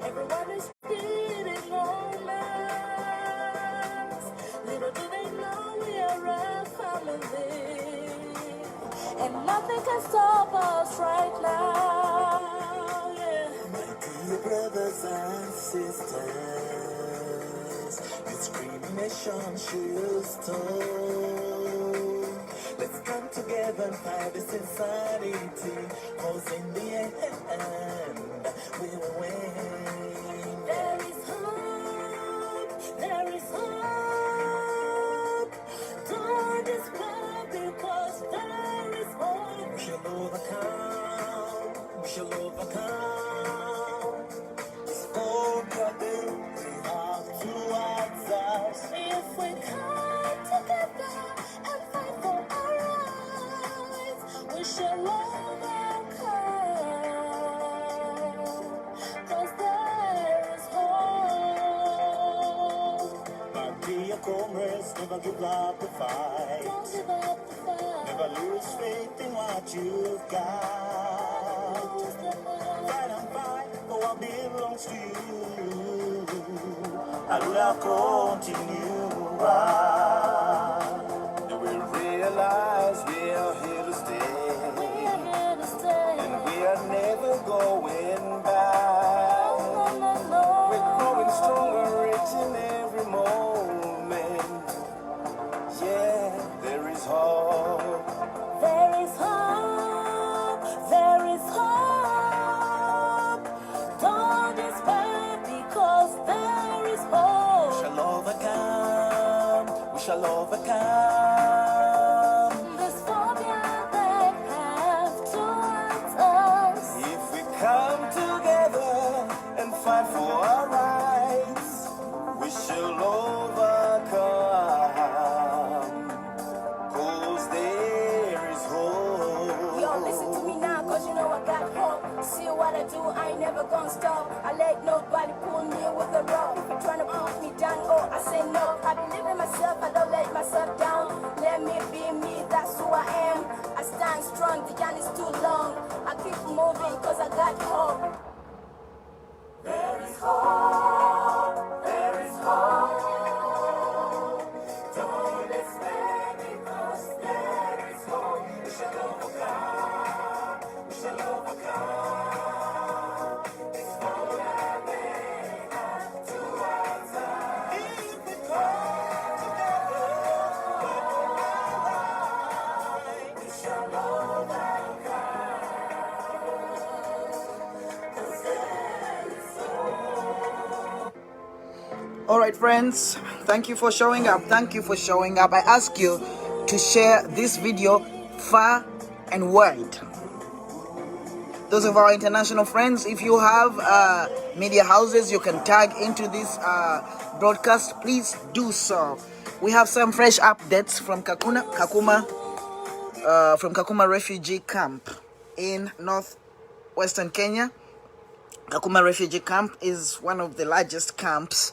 Everyone is feeling romance. Little do they know we are a family, and nothing can stop us right now. Yeah. My dear brothers and sisters, discrimination should stop. Let's come together and fight this insanity, 'cause in the end, we will win. There is hope, there is hope. Don't despair because there is hope. We shall overcome, we shall overcome. This hope that we have towards us. If we come together and fight for our rights, we shall overcome. 'Cause there is hope. My dear comrades, never give up the fight. Don't give up the fight. Never lose faith in what you've got. Lose the fight. Fight and fight for what belongs to you. And we'll continue on. And we'll realize we are here to stay. We are here to stay. And we are never going back. No, no, no. We're growing stronger each and every moment. Yeah, there is hope. There is hope, there is hope. Don't despair because there is We hope. shall overcome. We shall overcome. This phobia they have towards us. If we come together and fight for our rights, we shall overcome. 'Cause there is hope. Yo, listen to me now, 'cause you know I got hope. See what I do, I ain't never gonna stop. I let nobody pull me with a rope. If you're trying to put me down, oh, I say no. I believe in myself, I don't let myself down. Let me be me, that's who I am. I stand strong, the journey's too long. I keep moving 'cause I got hope. There is hope, there is hope. Don't despair because there is hope. We shall overcome, we shall overcome. It's all that they have towards us. If we come together, We shall overcome. 'Cause there is hope. All right, friends, thank you for showing up. Thank you for showing up. I ask you to share this video far and wide. Those of our international friends, if you have media houses you can tag into this broadcast, please do so. We have some fresh updates from Kakuma Refugee Camp in northwestern Kenya. Kakuma Refugee Camp is one of the largest camps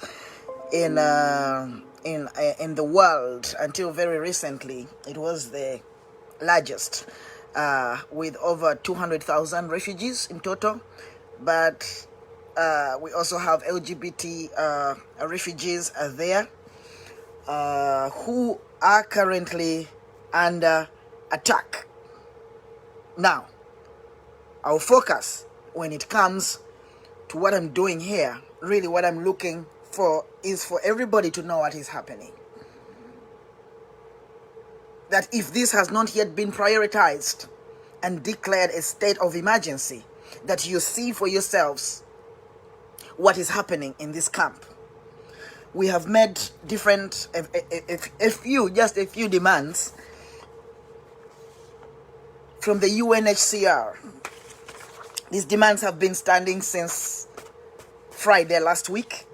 in the world. Until very recently, it was the largest, with over 200,000 refugees in total. But we also have LGBT refugees there who are currently under attack. Now, our focus when it comes to what I'm doing here, really what I'm looking for is for everybody to know what is happening. That if this has not yet been prioritized and declared a state of emergency, that you see for yourselves what is happening in this camp. We have made different, a few demands from the UNHCR. These demands have been standing since Friday last week.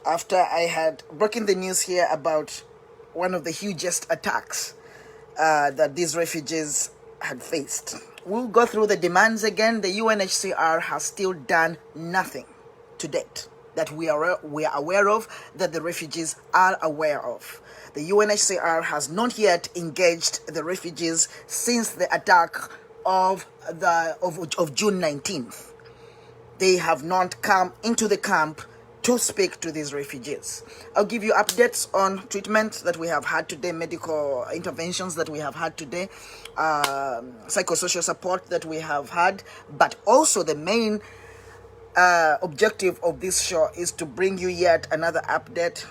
after I had broken the news here about one of the hugest attacks that these refugees had faced. We'll go through the demands again. The UNHCR has still done nothing to date that we are aware of, that the refugees are aware of. The UNHCR has not yet engaged the refugees since the attack of June 19th. They have not come into the camp to speak to these refugees. I'll give you updates on treatment that we have had today, medical interventions that we have had today, psychosocial support that we have had, but also the main objective of this show is to bring you yet another update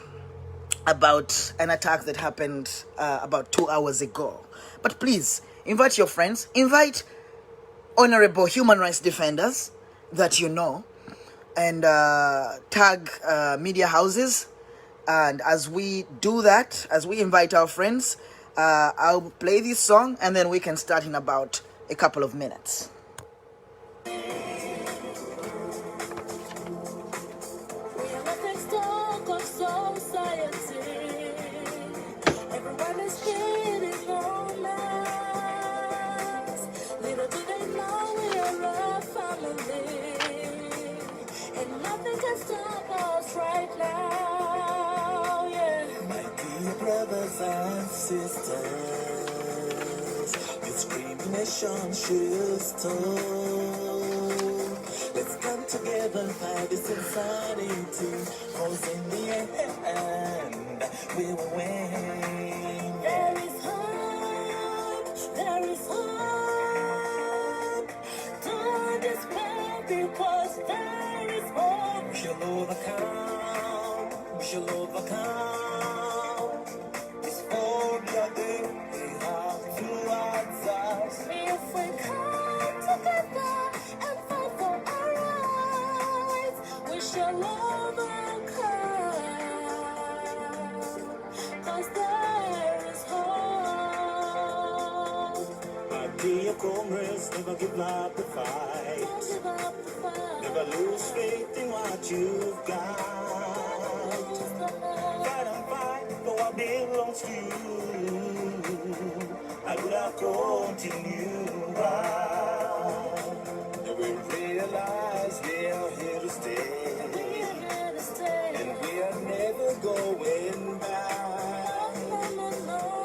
about an attack that happened about 2 hours ago. But please, invite your friends, invite honorable human rights defenders that you know, and tag media houses. And as we do that, as we invite our friends, I'll play this song and then we can start in about a couple of minutes. And sisters, discrimination should stop. Let's come together and fight this insanity, cause in the end we will win. There is hope, there is hope. Don't despair because there is hope. We shall overcome, we shall overcome. If we come together and fight for our rights, we shall overcome. Cause there is hope. My dear comrades, never give up the fight. Don't give up the fight. Never lose faith in what you've got. Fight and fight for what belongs to you. I will continue on. And we realize we are here to stay. And we are never going back.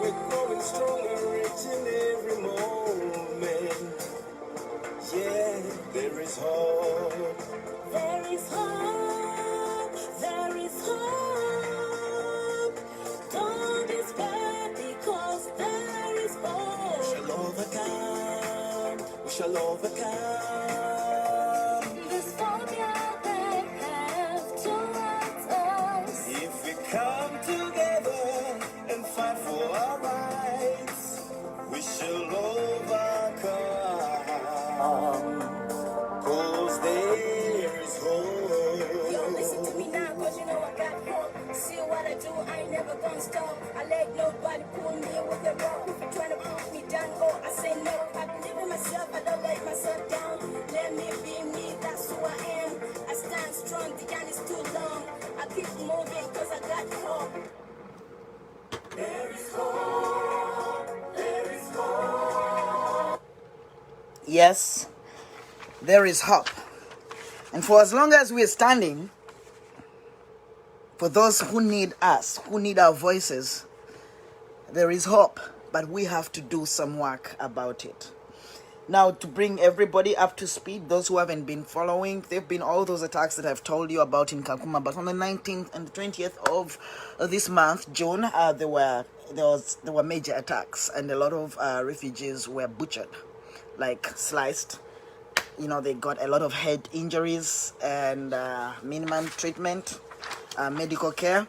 We're growing stronger each and every moment. Yeah, there is hope. There is hope. There is hope. Don't despair because there is hope. We shall overcome. We shall overcome. This phobia they have towards us. If we come together and fight for our rights, we shall overcome. Cause there is hope. Yo, listen to me now, cause you know I got hope. See what I do, I ain't never gonna stop. I let nobody pull me with a rope. If you're trying to put me down, oh, I say no. I believe in myself, I don't let myself down. Let me be me, that's who I am. I stand strong, the gun is too long. I keep moving cause I got hope. There is hope, there is hope. Yes, there is hope. And for as long as we are standing, for those who need us, who need our voices, there is hope. But we have to do some work about it. Now, to bring everybody up to speed, those who haven't been following, there have been all those attacks that I've told you about in Kakuma. But on the 19th and the 20th of this month, June, there were major attacks, and a lot of refugees were butchered, like sliced. You know, they got a lot of head injuries and minimum treatment, medical care.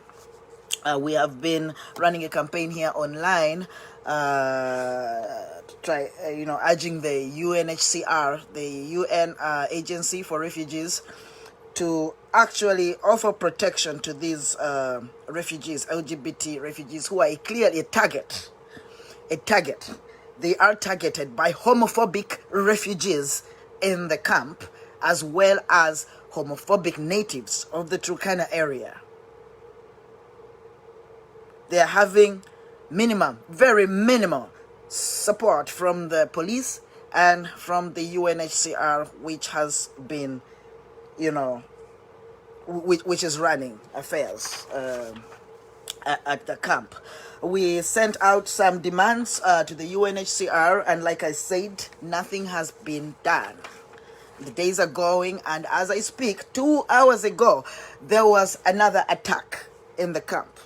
We have been running a campaign here online, urging the UNHCR, the UN Agency for Refugees, to actually offer protection to these refugees, LGBT refugees, who are clearly a target. They are targeted by homophobic refugees in the camp, as well as homophobic natives of the Turkana area. They are having minimum, very minimal support from the police and from the UNHCR, which has been, you know, which is running affairs at the camp. We sent out some demands to the UNHCR, and like I said, nothing has been done. The days are going, and as I speak, 2 hours ago, there was another attack in the camp.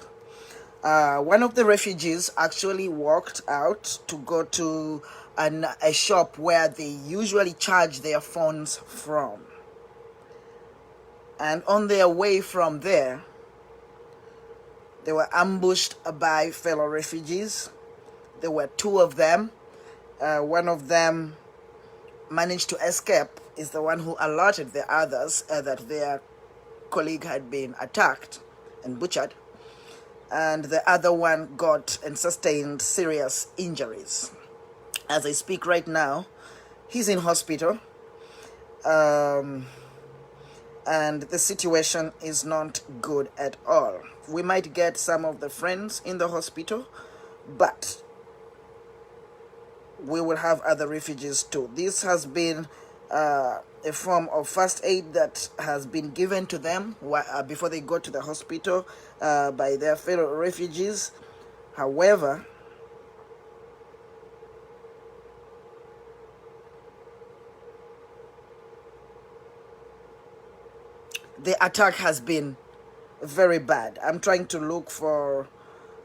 One of the refugees actually walked out to go to a shop where they usually charge their phones from. And on their way from there, they were ambushed by fellow refugees. There were 2 of them. One of them managed to escape, is the one who alerted the others that their colleague had been attacked and butchered. And the other one got and sustained serious injuries. As I speak right now, he's in hospital. And the situation is not good at all. We might get some of the friends in the hospital, but we will have other refugees too. This has been a form of first aid that has been given to them before they go to the hospital by their fellow refugees. However, the attack has been very bad. I'm trying to look for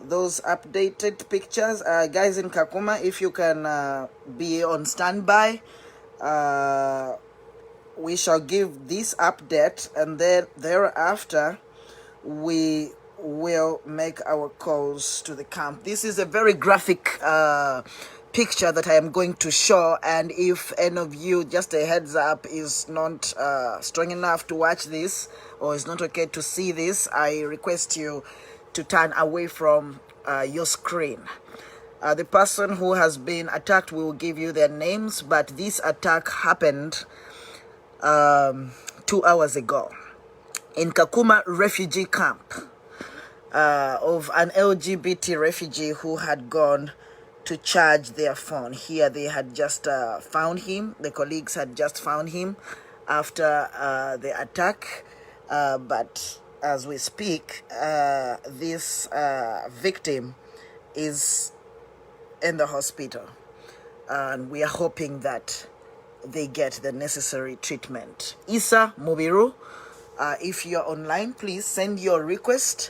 those updated pictures. Guys in Kakuma, if you can be on standby, we shall give this update, and then thereafter we will make our calls to the camp. This is a very graphic picture that I am going to show, and if any of you, just a heads up, is not strong enough to watch this, or is not okay to see this, I request you to turn away from your screen. The person who has been attacked, we will give you their names, but this attack happened 2 hours ago in Kakuma Refugee Camp of an LGBT refugee who had gone to charge their phone. Here they had just found him. The colleagues had just found him after the attack. But as we speak, this victim is in the hospital. And we are hoping that they get the necessary treatment. Isa Mubiru, if you're online, please send your request.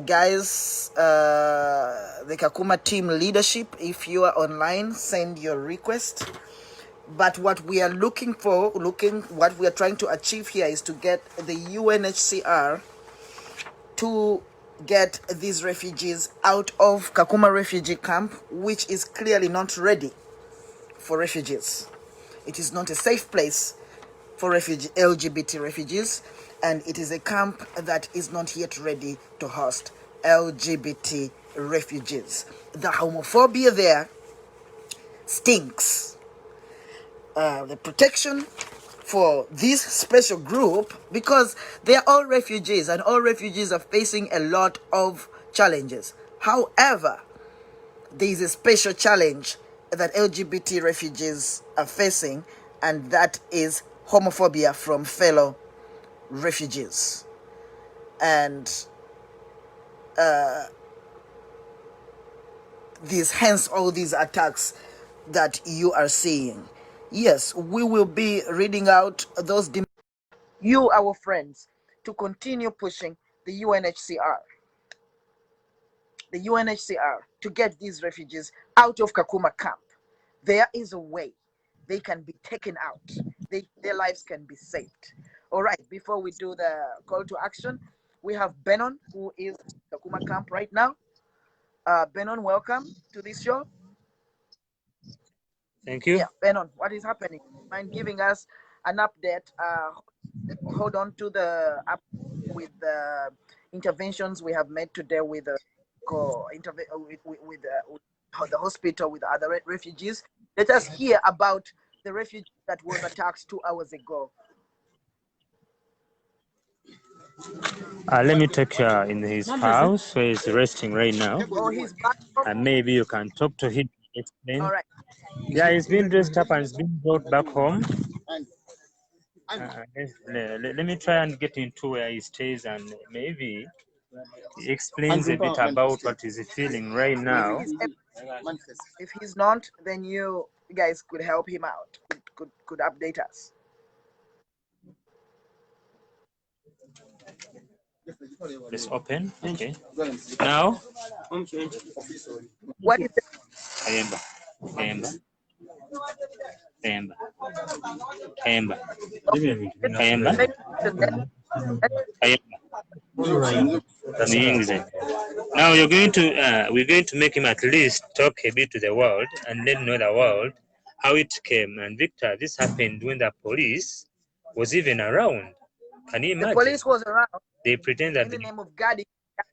Guys, the Kakuma team leadership, if you are online, send your request. But what we are looking for, what we are trying to achieve here is to get the UNHCR to get these refugees out of Kakuma Refugee Camp, which is clearly not ready for refugees. It is not a safe place for LGBT refugees, and it is a camp that is not yet ready to host LGBT refugees. The homophobia there stinks. The protection for this special group, because they are all refugees, and all refugees are facing a lot of challenges. However, there is a special challenge that LGBT refugees are facing, and that is homophobia from fellow refugees. And hence all these attacks that you are seeing. Yes, we will be reading out those demands. You, our friends, to continue pushing the UNHCR to get these refugees out of Kakuma Camp. There is a way they can be taken out. Their lives can be saved. All right, before we do the call to action, we have Benon, who is Kakuma Camp right now. Benon, welcome to this show. Thank you. Yeah, Benon, what is happening? Mind giving us an update? Hold on to the up with the interventions we have made today with the the hospital with other refugees. Let us hear about the refugee that was attacked 2 hours ago. Let me take you in his house where he's resting right now. Oh, he's back home. And maybe you can talk to him and explain. All right. Yeah, he's been dressed up and he's been brought back home. Let me try and get into where he stays and maybe he explains a bit about what he's feeling right now. If he's not, then you guys could help him out. Could update us. Let's open. Okay. Now. What is it? Kayemba. Kayemba. Now we're going to make him at least talk a bit to the world and let know the world how it came. And Victor, this happened when the police was even around. Can you imagine? The police was around. They pretend that in the name of God.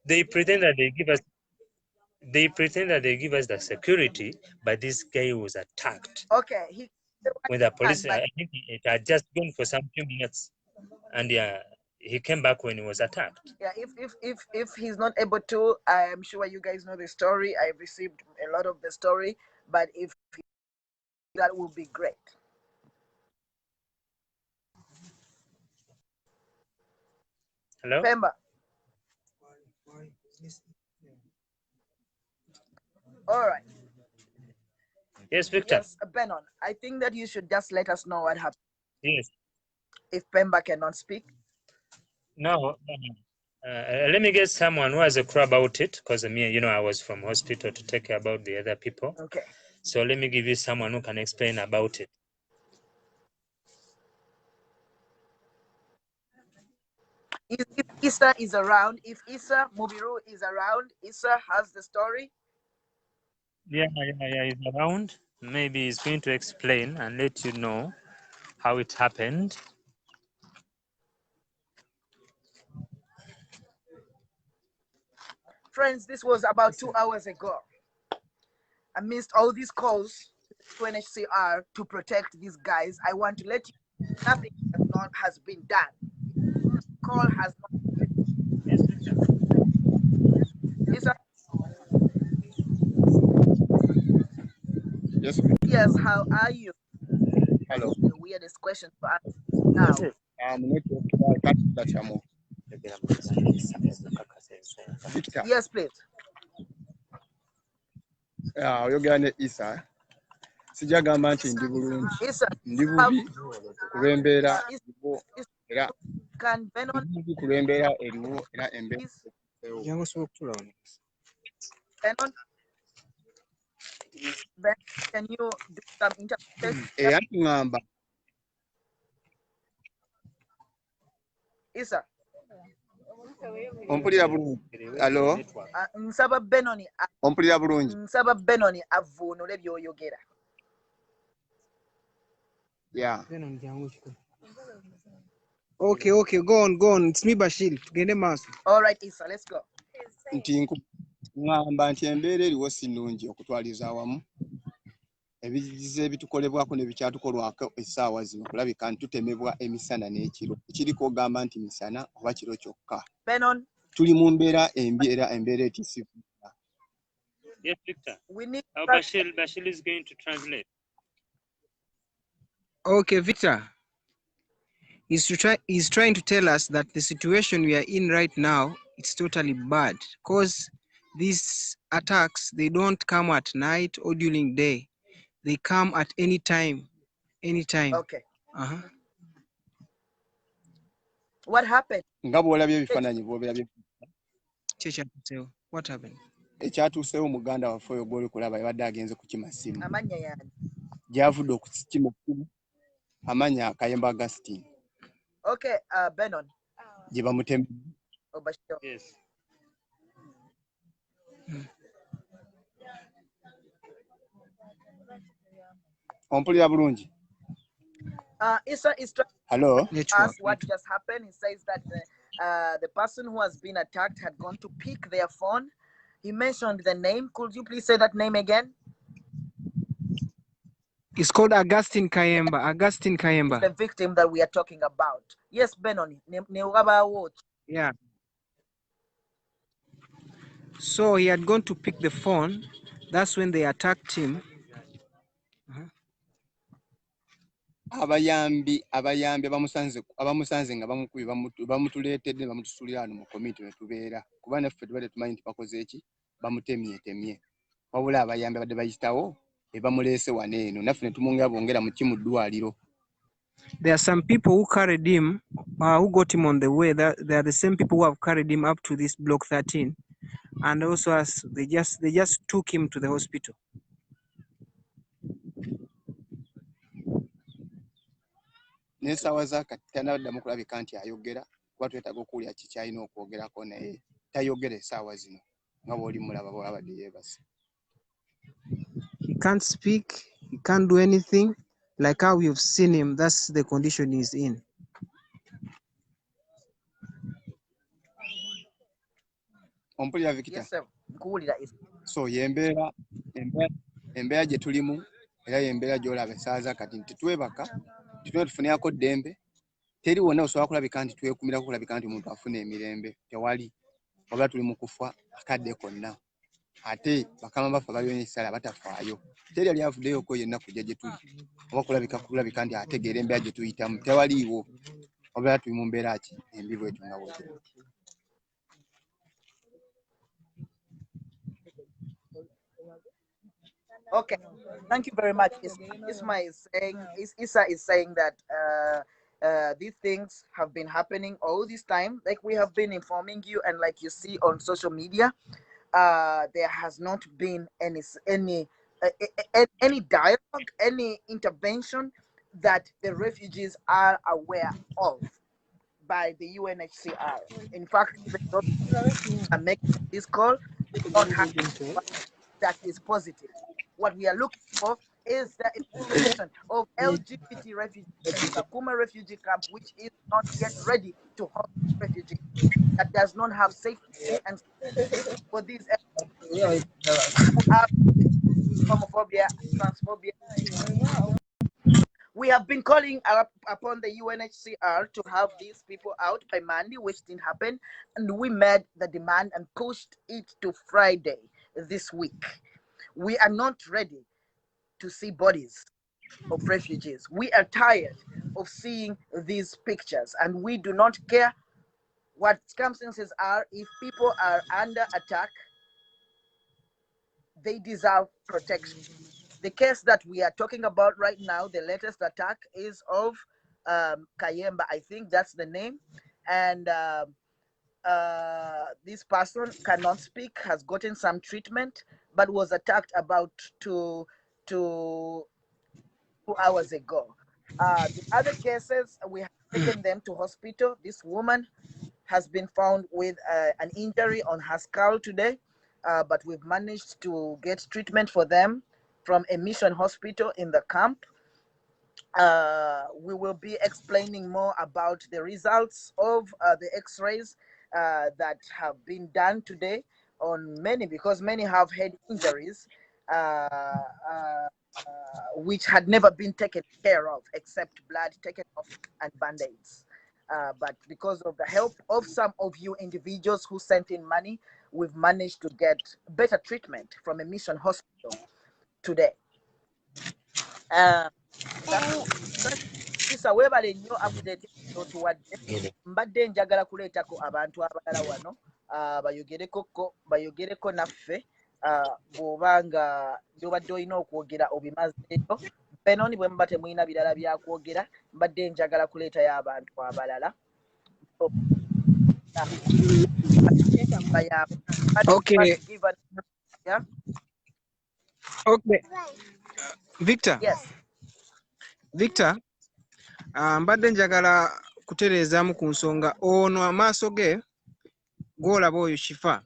they pretend that they give us the security, but this guy was attacked. Okay, when the police, I think it had just gone for some few minutes, and he came back when he was attacked. Yeah, if he's not able to, I'm sure you guys know the story. I've received a lot of the story, but if that would be great. Hello? Pemba. All right. Yes, Victor. Yes, Benon. I think that you should just let us know what happened. Yes. If Pemba cannot speak. No. Let me get someone who has a clue about it, because I was from hospital to take care about the other people. Okay. So let me give you someone who can explain about it. If Issa is around, if Issa Mubiru is around, Issa has the story. Yeah, he's around. Maybe he's going to explain and let you know how it happened. Friends, this was about 2 hours ago. Amidst all these calls to NHCR to protect these guys, I want to let you know nothing has been done. Call has not been. Yes. Yes, how are you? Hello. The weirdest question to ask now. Yes, please. Oyogera ne Isa. Sijagamba nti ndi bulungi. Ndi bubi kulembera era can Benon kulembera eriwo era embe. Benon can you do some interpretation? Ngamba. Isa. Ompulira bulungi. Hello. Nsaba Benoni. Ompulira bulungi. Nsaba Benoni avunule by'oyogera. Yeah. Okay, go on. It's me, Bashir. Tugende maaso. All right, Isa, let's go. Nti ngamba nti embeera eriwo si nnungi okutwaliza awamu ebizize ebitukolebwako nebikyatukolwako essaawa zino kulabika ntutemebwa emisana n'ekiro ekiriko ogamba nti misana oba kiro kyokka. Benon. Tuli mu mbeera embi era embeera etisifu. Yes, Victor. We need Bashir is going to translate. Okay, Victor. He's trying to tell us that the situation we are in right now, it's totally bad. Because these attacks, they don't come at night or during day. They come at any time. Okay. What happened? Nga bw'olabye ebifaananyi bw'obirabye. What happened? Ekyatuusewo muganda waffe oyo gw'oli kulaba yabadde agenze kukima ssimu. Amanya yani. Gy'avudde okukima ssimu. Amanya Kayemba Augustine. Okay, Benon. Gye bamutembe. Yes. Ompulira bulungi. Issa is trying Hello. to ask what just happened. He says that the person who has been attacked had gone to pick their phone. He mentioned the name. Could you please say that name again? It's called Augustine Kayemba. It's the victim that we are talking about. Yes, Benoni. Yeah. So he had gone to pick the phone. That's when they attacked him. abayambi abamusanze nga bamukubye bamutuleetedde bamutusulira wano mu komiti we tubeera kuba naffe tubadde tumanyi nti bakoze eki bamutemyetemye wabula abayambi badde bayitawo bamuleese wano eno naffe ne tumwongera bongera mu kimu ddwaliro. There are some people who carried him, who got him on the way. They are the same people who have carried him up to this block 13, and also as they just took him to the hospital. N'essaawa zaakati tanaddamu kulabika nti ayogera kuba twetaaga okuwulira kiki alina okwogerako naye tayogera essaawa zino nga bw'oli mulaba bw'abadde yeebase. He can't speak. He can't do anything. Like how we've seen him, that's the condition he's in. Ompulira Victor? Yes, sir. Nkuwulira. So y'embeera gye tulimu era y'embeera gy'olaba essaawa kati nti twebaka tutune tufuneyako ddembe teri wonna osobola kulabika nti twekumirako kulabika nti omuntu afuna emirembe tewali wabula tuli mu kufa akadde konna ate bakama baffe balina essala batafaayo teri yali avuddeyoko yenna kujja gye tuli oba kulabika nti ategeera embeera gye tuyitamu tewaliiwo wabula tuli mu mbeera ki embi bwetyo nga bwetyo. Okay, thank you very much. Issa is saying that these things have been happening all this time. Like we have been informing you, and like you see on social media, there has not been any dialogue, any intervention that the refugees are aware of by the UNHCR. In fact, even though are making this call, we don't have that is positive. What we are looking for is the implementation of LGBT refugees in Kakuma Refugee Camp, which is not yet ready to host refugees, that does not have safety and for these who have homophobia, transphobia. We have been calling upon the UNHCR to have these people out by Monday, which didn't happen, and we made the demand and pushed it to Friday this week. We are not ready to see bodies of refugees. We are tired of seeing these pictures, and we do not care what circumstances are. If people are under attack, they deserve protection. The case that we are talking about right now, the latest attack is of Kayemba, I think that's the name, and this person cannot speak, has gotten some treatment, but was attacked about two hours ago. The other cases, we have taken them to hospital. This woman has been found with an injury on her skull today, but we've managed to get treatment for them from a mission hospital in the camp. We will be explaining more about the results of the x-rays that have been done today on many, because many have had injuries which had never been taken care of except blood taken off and band-aids. But because of the help of some of you individuals who sent in money, we've managed to get better treatment from a mission hospital today. Isa webale nnyo update otuwadde. Mbadde njagala kuleetako abantu abalala wano bayogereko naffe bw'oba nga by'obadde olina okwogera obimazeeyo. Benoni bwe muba temulina birala byakwogera, mbadde njagala kuleetayo abantu abalala. Okay. Yeah? Okay. Victor. Yes. Victor, mbadde njagala kutereezaamu ku nsonga ono amaaso ge gw'olaba oyo kifa.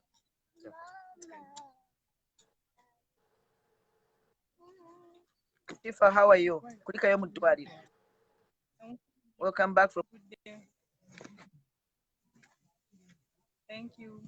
Shifa, how are you? Kulikayo mu ddwaliro. Welcome back from. Thank you.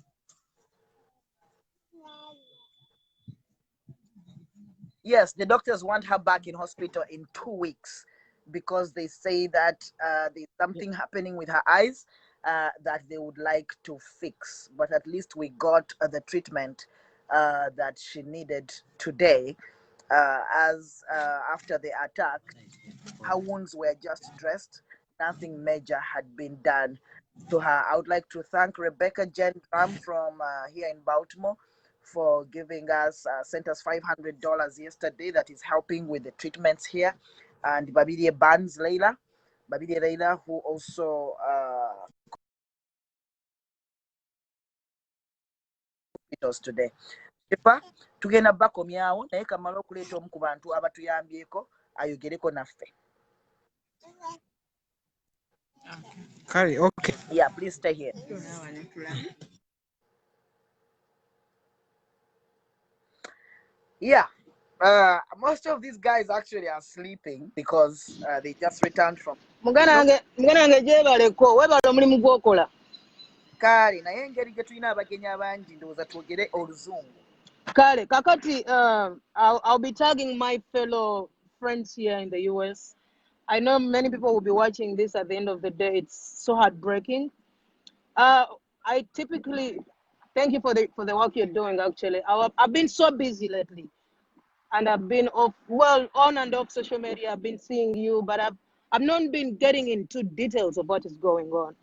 Yes, the doctors want her back in hospital in 2 weeks because they say that there's something happening with her eyes. that they would like to fix. But at least we got the treatment that she needed today. As after the attack, her wounds were just dressed. Nothing major had been done to her. I would like to thank Rebecca Jen Graham from here in Baltimore for giving us, sent us $500 yesterday that is helping with the treatments here. And Babidi Barnes Leila, who also us today. Epa, tugenda bakomyawo naye kamala okuleeta omu ku bantu abatuyambyeko ayogereko naffe. Kari, okay. Yeah, please stay here. Yeah. Most of these guys actually are sleeping because they just returned from Muganange gyebaleko webala omulimu gwokola. Kale naye engeri gye tulina abagenyi abangi ndowooza twogere oluzungu. Kale kakati I'll be tagging my fellow friends here in the US. I know many people will be watching this at the end of the day. It's so heartbreaking. I typically thank you for the work you're doing. Actually, I've been so busy lately, and I've been on and off social media. I've been seeing you, but I've not been getting into details of what is going on.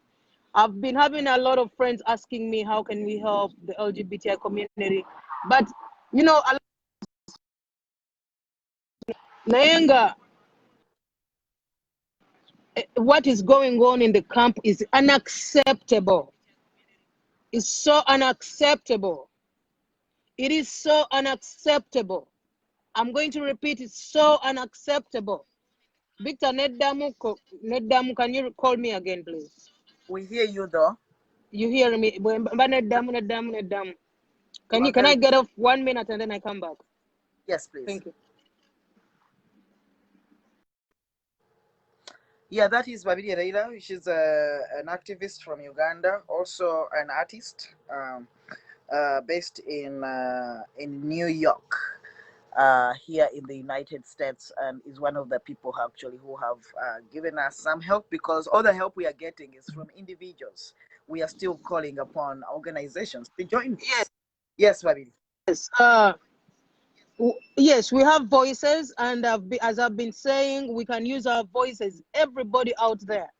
I've been having a lot of friends asking me how can we help the LGBTI community, but you know, Nayenga, what is going on in the camp is unacceptable. It's so unacceptable. It is so unacceptable. I'm going to repeat, it's so unacceptable. Victor Neddamu, can you call me again, please? We hear you though. You hear me? Neddamu. Can I get off 1 minute and then I come back? Yes, please. Thank you. Yeah, that is Babidi Raila. She's an activist from Uganda, also an artist, based in New York, here in the United States, and is one of the people actually who have given us some help, because all the help we are getting is from individuals. We are still calling upon organizations to join. Yes, Babidi. Yes. Yes, we have voices, and as I've been saying, we can use our voices. Everybody out there.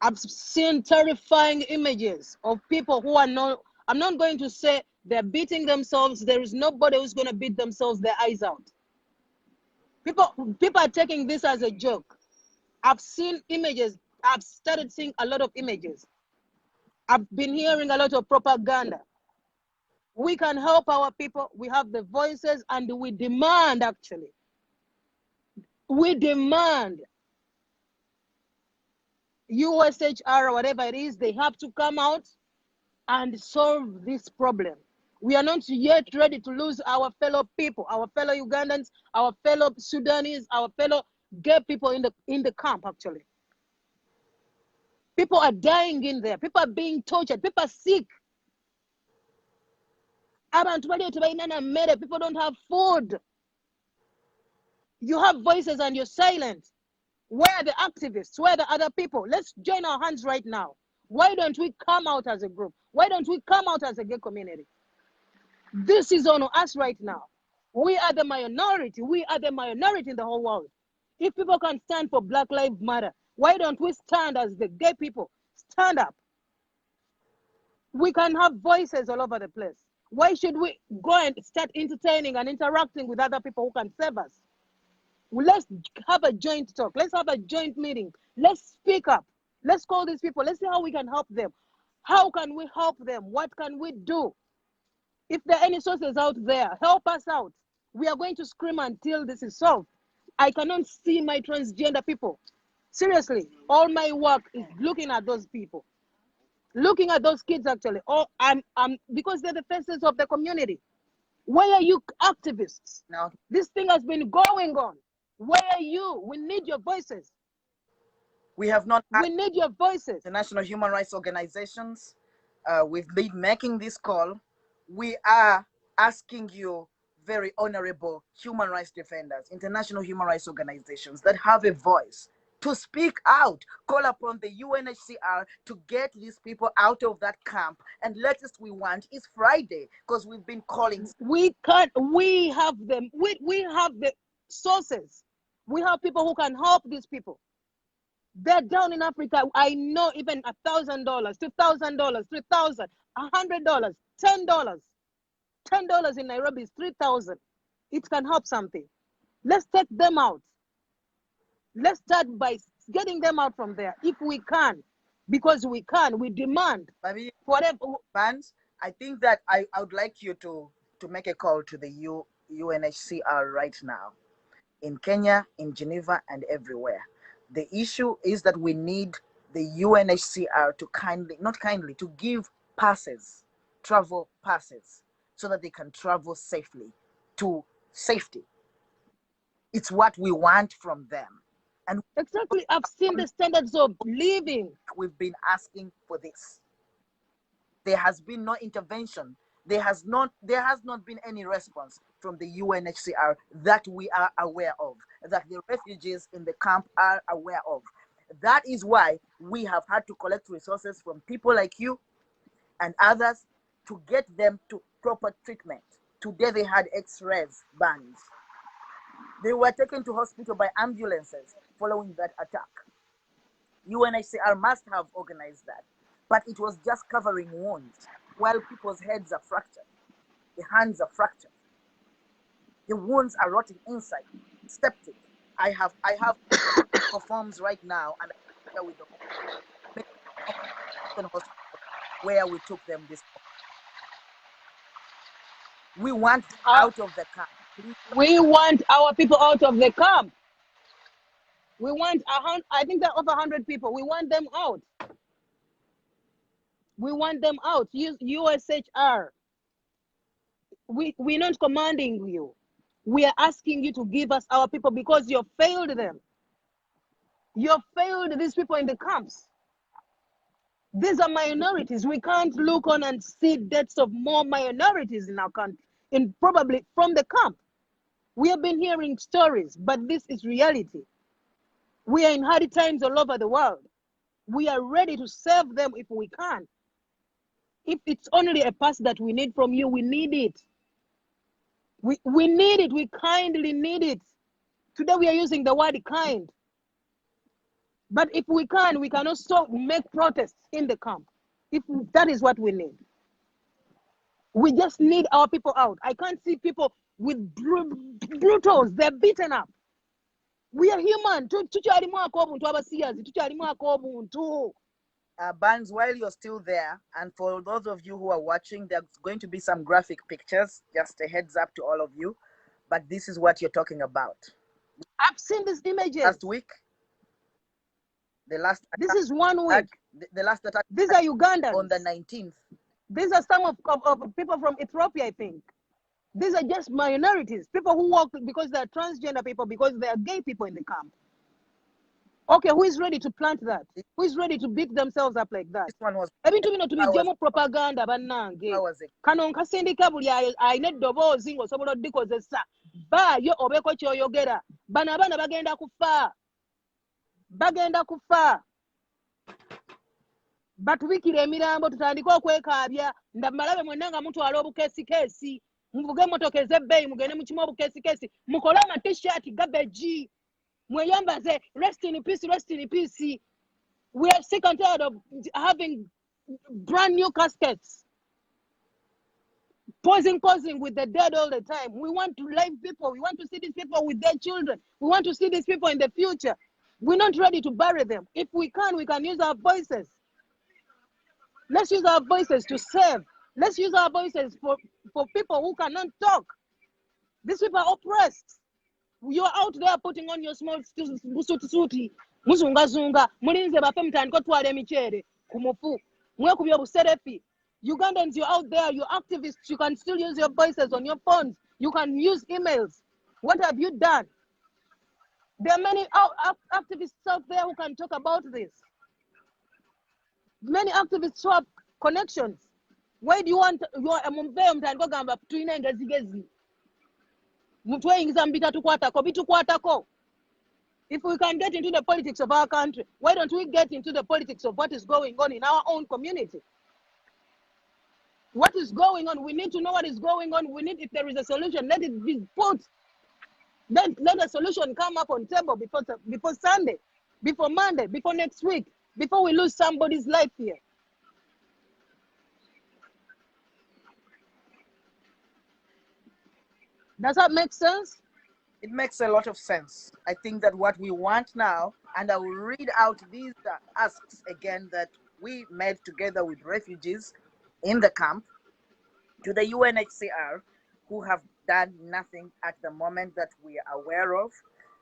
I've seen terrifying images of people who are not, I'm not going to say they're beating themselves. There is nobody who's going to beat themselves their eyes out. People are taking this as a joke. I've seen images. I've started seeing a lot of images. I've been hearing a lot of propaganda. We can help our people. We have the voices, and we demand, actually. We demand USHR, whatever it is, they have to come out and solve this problem. We are not yet ready to lose our fellow people, our fellow Ugandans, our fellow Sudanese, our fellow gay people in the camp, actually. People are dying in there. People are being tortured. People are sick. People don't have food. You have voices and you're silent. Where are the activists? Where are the other people? Let's join our hands right now. Why don't we come out as a group? Why don't we come out as a gay community? This is on us right now. We are the minority. We are the minority in the whole world. If people can stand for Black Lives Matter, why don't we stand as the gay people? Stand up. We can have voices all over the place. Why should we go and start entertaining and interacting with other people who can save us? Well, let's have a joint talk. Let's have a joint meeting. Let's speak up. Let's call these people. Let's see how we can help them. How can we help them? What can we do? If there are any sources out there, help us out. We are going to scream until this is solved. I cannot see my transgender people. Seriously, all my work is looking at those people. Looking at those kids, actually. Because they're the faces of the community. Where are you activists? Now, this thing has been going on. Where are you? We need your voices. We have not. We need your voices. The national human rights organizations, we've been making this call. We are asking you, very honorable human rights defenders, international human rights organizations that have a voice, to speak out, call upon the UNHCR to get these people out of that camp. And latest we want is Friday, because we've been calling. We can't, we have them, we have the sources. We have people who can help these people. They're down in Africa. I know even $1,000, $2,000, $3,000, $100, $10 in Nairobi is 3,000. It can help something. Let's take them out. Let's start by getting them out from there if we can, because we can. We demand whatever. Vance, I think that I would like you to make a call to the UNHCR right now, in Kenya, in Geneva, and everywhere. The issue is that we need the UNHCR to give passes, travel passes, so that they can travel safely to safety. It's what we want from them. And exactly, I've seen the standards of living. We've been asking for this. There has been no intervention. There has not been any response from the UNHCR that we are aware of, that the refugees in the camp are aware of. That is why we have had to collect resources from people like you and others to get them to proper treatment. Today they had x-rays, burns. They were taken to hospital by ambulances following that attack. UNHCR must have organized that, but it was just covering wounds while people's heads are fractured, the hands are fractured, the wounds are rotting inside, septic. I have forms right now, and I with the hospital where we took them this morning. We want out of the camp. We want our people out of the camp. We want I think there are over 100 people. We want them out. We want them out. USHR. We're not commanding you. We are asking you to give us our people because you failed them. You failed these people in the camps. These are minorities. We can't look on and see deaths of more minorities in our country, probably from the camp. We have been hearing stories, but this is reality. We are in hard times all over the world. We are ready to serve them if we can. If it's only a pass that we need from you, we need it. We need it. We kindly need it. Today we are using the word kind. But if we can also make protests in the camp. If that is what we need. We just need our people out. I can't see people with brutals. They're beaten up. We are human. Barnes, while you're still there, and for those of you who are watching, there's going to be some graphic pictures. Just a heads up to all of you. But this is what you're talking about. I've seen these images. Last week. This is 1 week. The last attack. These are Ugandans. On the 19th. These are some of people from Ethiopia, I think. These are just minorities. People who walk because they're transgender people, because they are gay people in the camp. Okay, who is ready to plant that? Who is ready to beat themselves up like that? This one was propaganda bannange. How was it? Kano nkasindika buli ayina eddoboozi ng'osobola oddikozesa. Yo obeeko ky'oyogera. Bano abaana bagenda kufa. Bagenda kufa. Batubikira emirambo tutandika okwekaabya. Ndamalabe mwenna nga mutwala obukeesi. Muvuge emmotoka ez'ebbeeyi mugende mukimu obukeesi. Mukole ama-t-shirt garbage. Mweyambaze, rest in peace, rest in peace. We are sick and tired of having brand new caskets. Posing with the dead all the time. We want to live people. We want to see these people with their children. We want to see these people in the future. We're not ready to bury them. If we can use our voices. Let's use our voices to serve. Let's use our voices for people who cannot talk. These people are oppressed. You're out there putting on your small suti. Muzunga. Mulinze bafe mtandiko twale emichere. Kumufu. Mwekubya buserefi. Ugandans, you're out there. You're activists. You can still use your voices on your phones. You can use emails. What have you done? There are many activists out there who can talk about this. Many activists who have connections. Why do you want your mtandiko gamba tuine ngezigezi? Mutweyingiza mbita tukwatako bitukwatako. If we can get into the politics of our country, why don't we get into the politics of what is going on in our own community? What is going on? We need to know what is going on. We need, if there is a solution, let it be put. Then let a solution come up on table before Sunday, before Monday, before next week, before we lose somebody's life here. Does that make sense? It makes a lot of sense. I think that what we want now, and I will read out these asks again that we made together with refugees in the camp to the UNHCR, who have done nothing at the moment that we are aware of.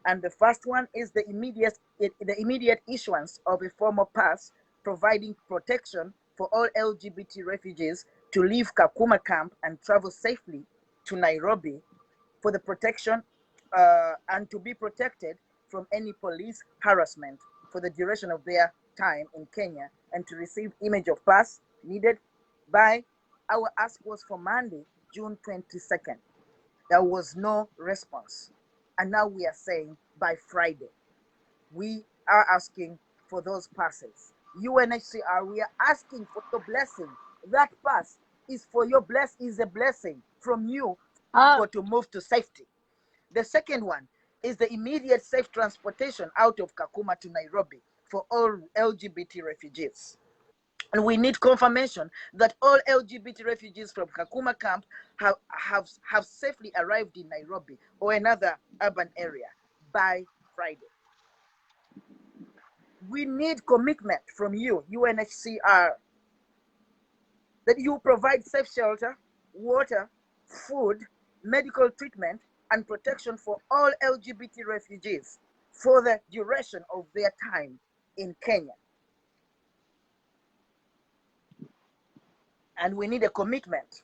And the first one is the immediate issuance of a formal pass providing protection for all LGBT refugees to leave Kakuma camp and travel safely to Nairobi for the protection and to be protected from any police harassment for the duration of their time in Kenya, and to receive image of pass needed by, our ask was for Monday, June 22nd. There was no response. And now we are saying by Friday. We are asking for those passes. UNHCR, we are asking for your blessing. That pass is for your is a blessing from you for to move to safety. The second one is the immediate safe transportation out of Kakuma to Nairobi for all LGBT refugees. And we need confirmation that all LGBT refugees from Kakuma camp have safely arrived in Nairobi or another urban area by Friday. We need commitment from you, UNHCR, that you provide safe shelter, water, food, medical treatment, and protection for all LGBT refugees for the duration of their time in Kenya. And we need a commitment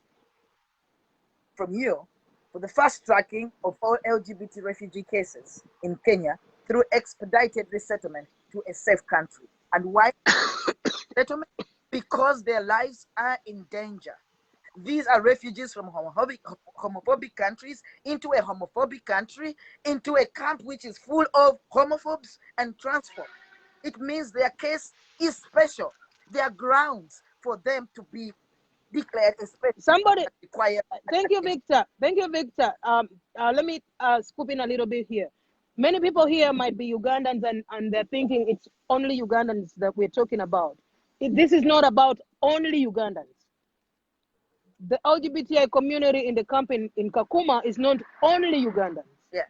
from you for the fast tracking of all LGBT refugee cases in Kenya through expedited resettlement to a safe country. And why resettlement? Because their lives are in danger. These are refugees from homophobic countries into a homophobic country, into a camp which is full of homophobes and transphobes. It means their case is special. There are grounds for them to be declared a special. Somebody, thank you, Victor. Thank you, Victor. Let me scoop in a little bit here. Many people here might be Ugandans and they're thinking it's only Ugandans that we're talking about. This is not about only Ugandans. The LGBTI community in the camp in Kakuma is not only Ugandans. Yeah.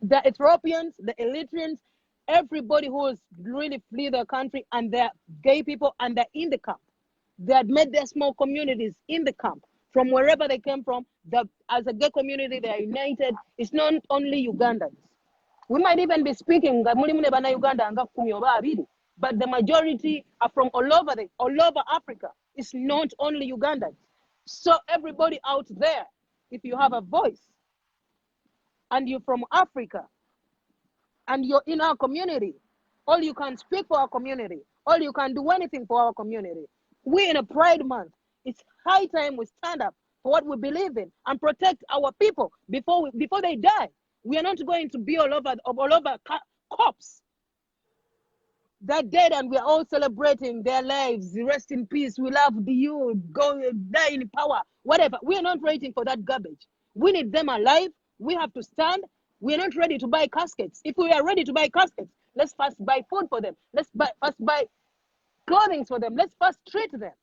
The Ethiopians, the Eritreans, everybody who has really flee their country, and they're gay people and they're in the camp. They had made their small communities in the camp from wherever they came from. As a gay community, they are united. It's not only Ugandans. We might even be speaking, but the majority are from all over Africa. It's not only Ugandans. So everybody out there, if you have a voice and you're from Africa and you're in our community, or you can speak for our community, or you can do anything for our community. We're in a Pride Month. It's high time we stand up for what we believe in and protect our people before they die. We are not going to be all over cops. They're dead and we're all celebrating their lives. Rest in peace. We love you. Go die in power. Whatever. We're not waiting for that garbage. We need them alive. We have to stand. We're not ready to buy caskets. If we are ready to buy caskets, let's first buy food for them. Let's first buy clothing for them. Let's first treat them.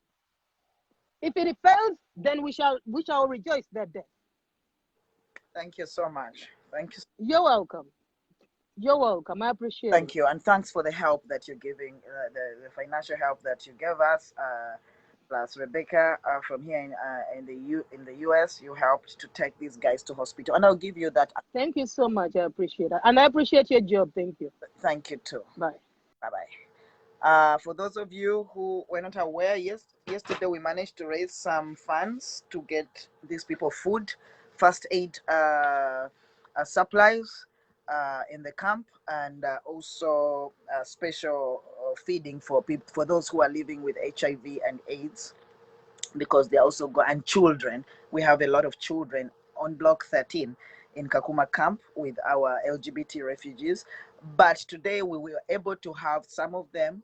If it fails, then we shall rejoice that day. Thank you so much. Thank you. You're welcome. You're welcome. I appreciate it. Thank you. And thanks for the help that you're giving, the financial help that you gave us. Plus Rebecca from here in the US, you helped to take these guys to hospital. And I'll give you that. Thank you so much. I appreciate it. And I appreciate your job. Thank you. Thank you too. Bye. Bye-bye. For those of you who were not aware, yesterday we managed to raise some funds to get these people food, first aid supplies in the camp, and also special feeding for people, for those who are living with HIV and AIDS, because they also and children. We have a lot of children on block 13 in Kakuma camp with our LGBT refugees. But today we were able to have some of them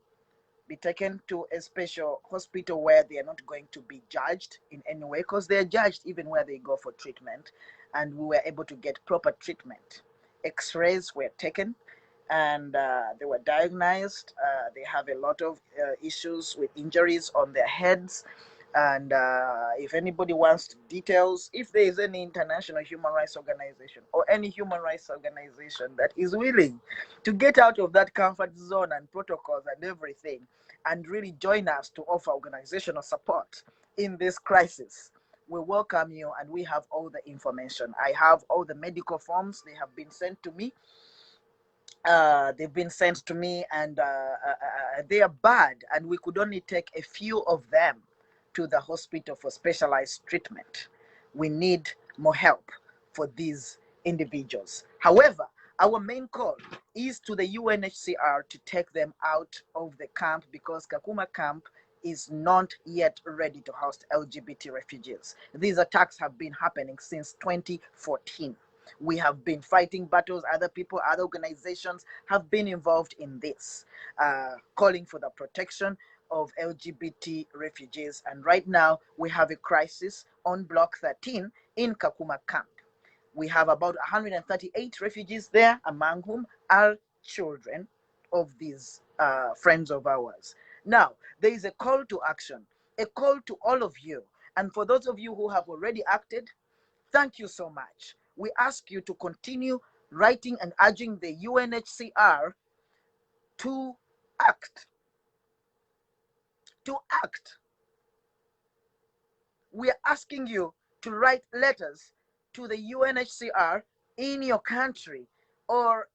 be taken to a special hospital where they are not going to be judged in any way, because they are judged even where they go for treatment. And we were able to get proper treatment. X-rays were taken, and they were diagnosed. They have a lot of issues with injuries on their heads. And if anybody wants details, if there is any international human rights organization or any human rights organization that is willing to get out of that comfort zone and protocols and everything and really join us to offer organizational support in this crisis, we welcome you, and we have all the information. I have all the medical forms. They have been sent to me. And they are bad, and we could only take a few of them to the hospital for specialized treatment. We need more help for these individuals. However, our main call is to the UNHCR to take them out of the camp, because Kakuma Camp is not yet ready to host LGBT refugees. These attacks have been happening since 2014. We have been fighting battles. Other people, other organizations have been involved in this, calling for the protection of LGBT refugees. And right now, we have a crisis on Block 13 in Kakuma Camp. We have about 138 refugees there, among whom are children of these friends of ours. Now, there is a call to action, a call to all of you. And for those of you who have already acted, thank you so much. We ask you to continue writing and urging the UNHCR to act. To act. We are asking you to write letters to the UNHCR in your country, or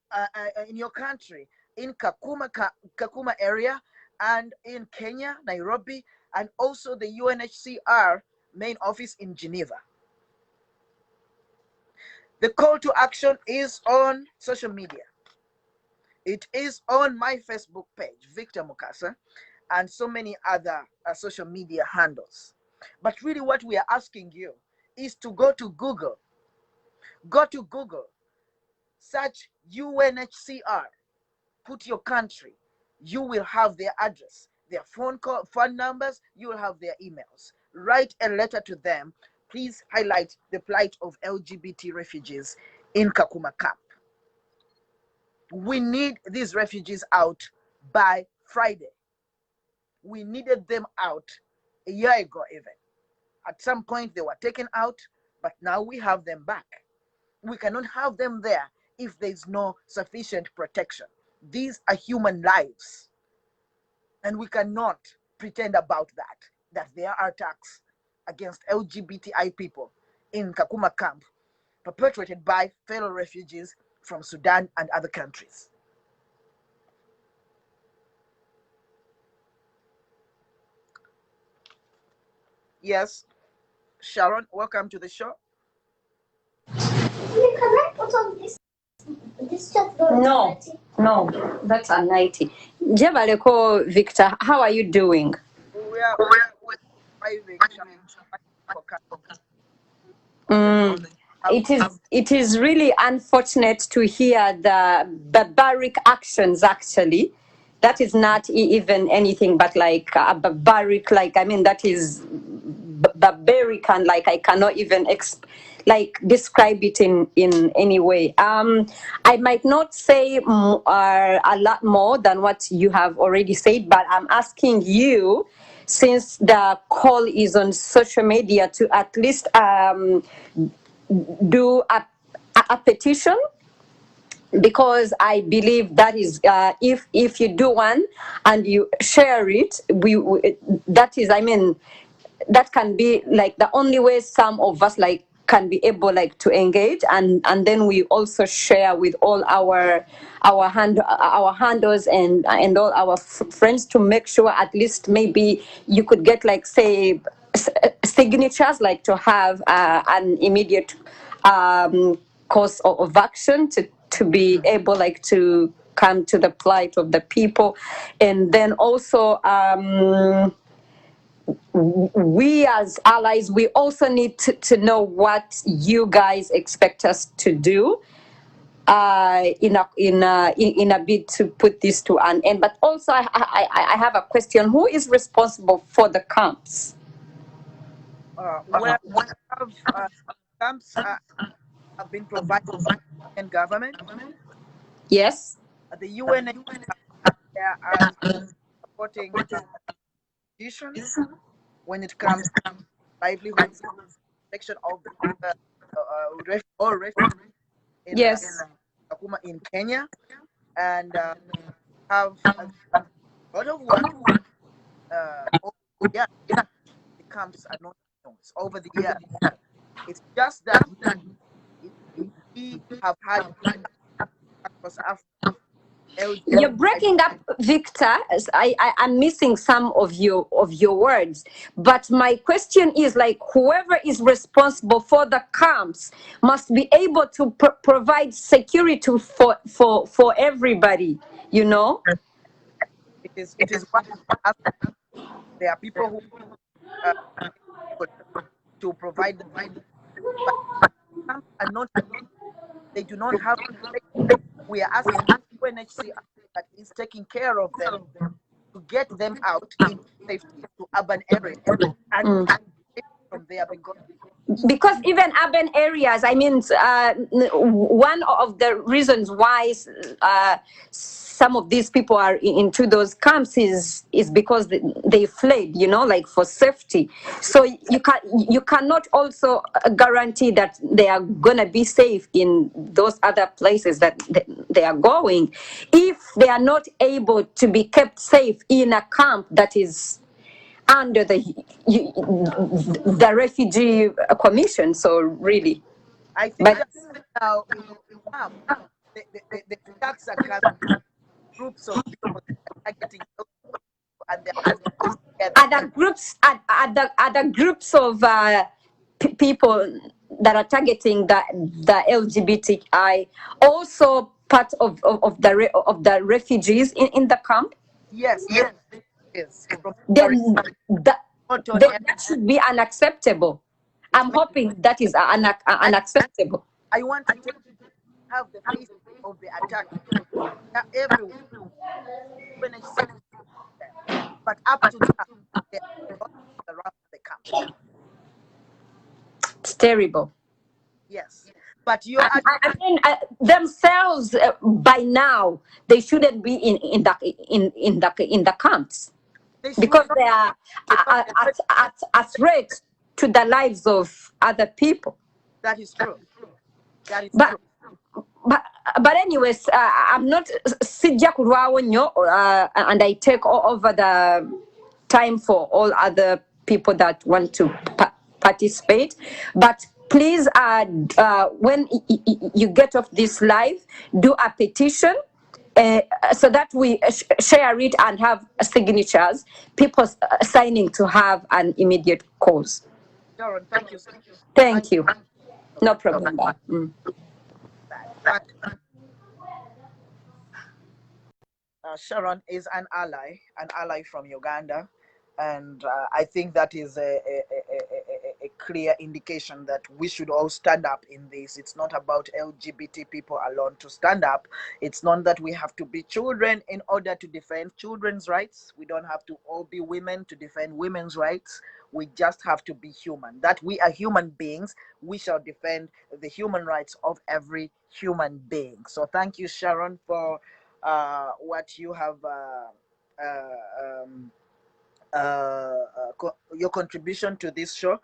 in Kakuma area, and in Kenya, Nairobi, and also the UNHCR main office in Geneva. The call to action is on social media. It is on my Facebook page, Victor Mukasa, and so many other social media handles. But really what we are asking you is to go to Google. Go to Google, search UNHCR, put your country. You will have their address, their phone numbers, you will have their emails. Write a letter to them. Please highlight the plight of LGBT refugees in Kakuma Camp. We need these refugees out by Friday. We needed them out a year ago even. At some point they were taken out, but now we have them back. We cannot have them there if there's no sufficient protection. These are human lives, and we cannot pretend about that there are attacks against LGBTI people in Kakuma Camp perpetrated by fellow refugees from Sudan and other countries. Yes, Sharon, welcome to the show. No, no, that's a 90. Jebaleko, Victor, how are you doing? We are surviving. It is really unfortunate to hear the barbaric actions, actually. That is not even anything but like a barbaric, like, I mean, that is barbaric, and like I cannot even describe it in any way. I might not say a lot more than what you have already said, but I'm asking you, since the call is on social media, to at least do a petition, because I believe that is if you do one and you share it, that is, I mean, that can be like the only way some of us like can be able like to engage, and then we also share with all our handles and all our friends, to make sure at least maybe you could get like, say, signatures, like to have an immediate course of action to be able like to come to the plight of the people. And then also we as allies, we also need to know what you guys expect us to do. in a bid to put this to an end. But also, I have a question: who is responsible for the camps? Well, have, camps have been provided by the UN government. Yes. The UN is there as supporting institution when it comes to livelihoods, protection of all refugees in Yes. Kakuma in Kenya, and have a lot of work over the years. The camps are not it's over the years. It's just that we have had across Africa You're LGBT. breaking up, Victor. I'm missing some of your words. But my question is, like, whoever is responsible for the camps must be able to provide security for everybody. You know. It is what there are people who uh, to provide the but camps are not, they do not have, we are asking UNHCR that is taking care of them to get them out in safety to urban areas and from there Because even urban areas, I mean, one of the reasons why some of these people are into those camps is because they fled, you know, like for safety. So you cannot also guarantee that they are gonna be safe in those other places that they are going, if they are not able to be kept safe in a camp that is under the refugee commission. So really, I think but that now in camp the attacks are coming, groups of people that are targeting those people and they're putting them together. other groups of people that are targeting the LGBTI also part of the refugees in the camp. Yes, yes. From Then Norton area. that should be unacceptable. It's I'm hoping that is unacceptable. I want to have the face of the attack. They're everywhere. UNHCR, but up to now, they're not around the camp. It's terrible. Yes, but you're at, I mean, themselves by now they shouldn't be in the camps they should because not, they are because at a threat to the lives of other people. that is true. That is But true. but but anyways, I'm not sijja kulwawo nnyo, and I take over the time for all other people that want to participate. But please, when you get off this live, do a petition. So that we share it and have signatures, people signing to have an immediate cause. Sharon, thank you. Thank Thank you. you No for problem. that. But Sharon is an ally from Uganda, and I think that is a clear indication that we should all stand up in this. It's not about LGBT people alone to stand up. It's not that we have to be children in order to defend children's rights. We don't have to all be women to defend women's rights. We just have to be human. That we are human beings, we shall defend the human rights of every human being. So thank you, Sharon, for what you have um, your contribution to this show.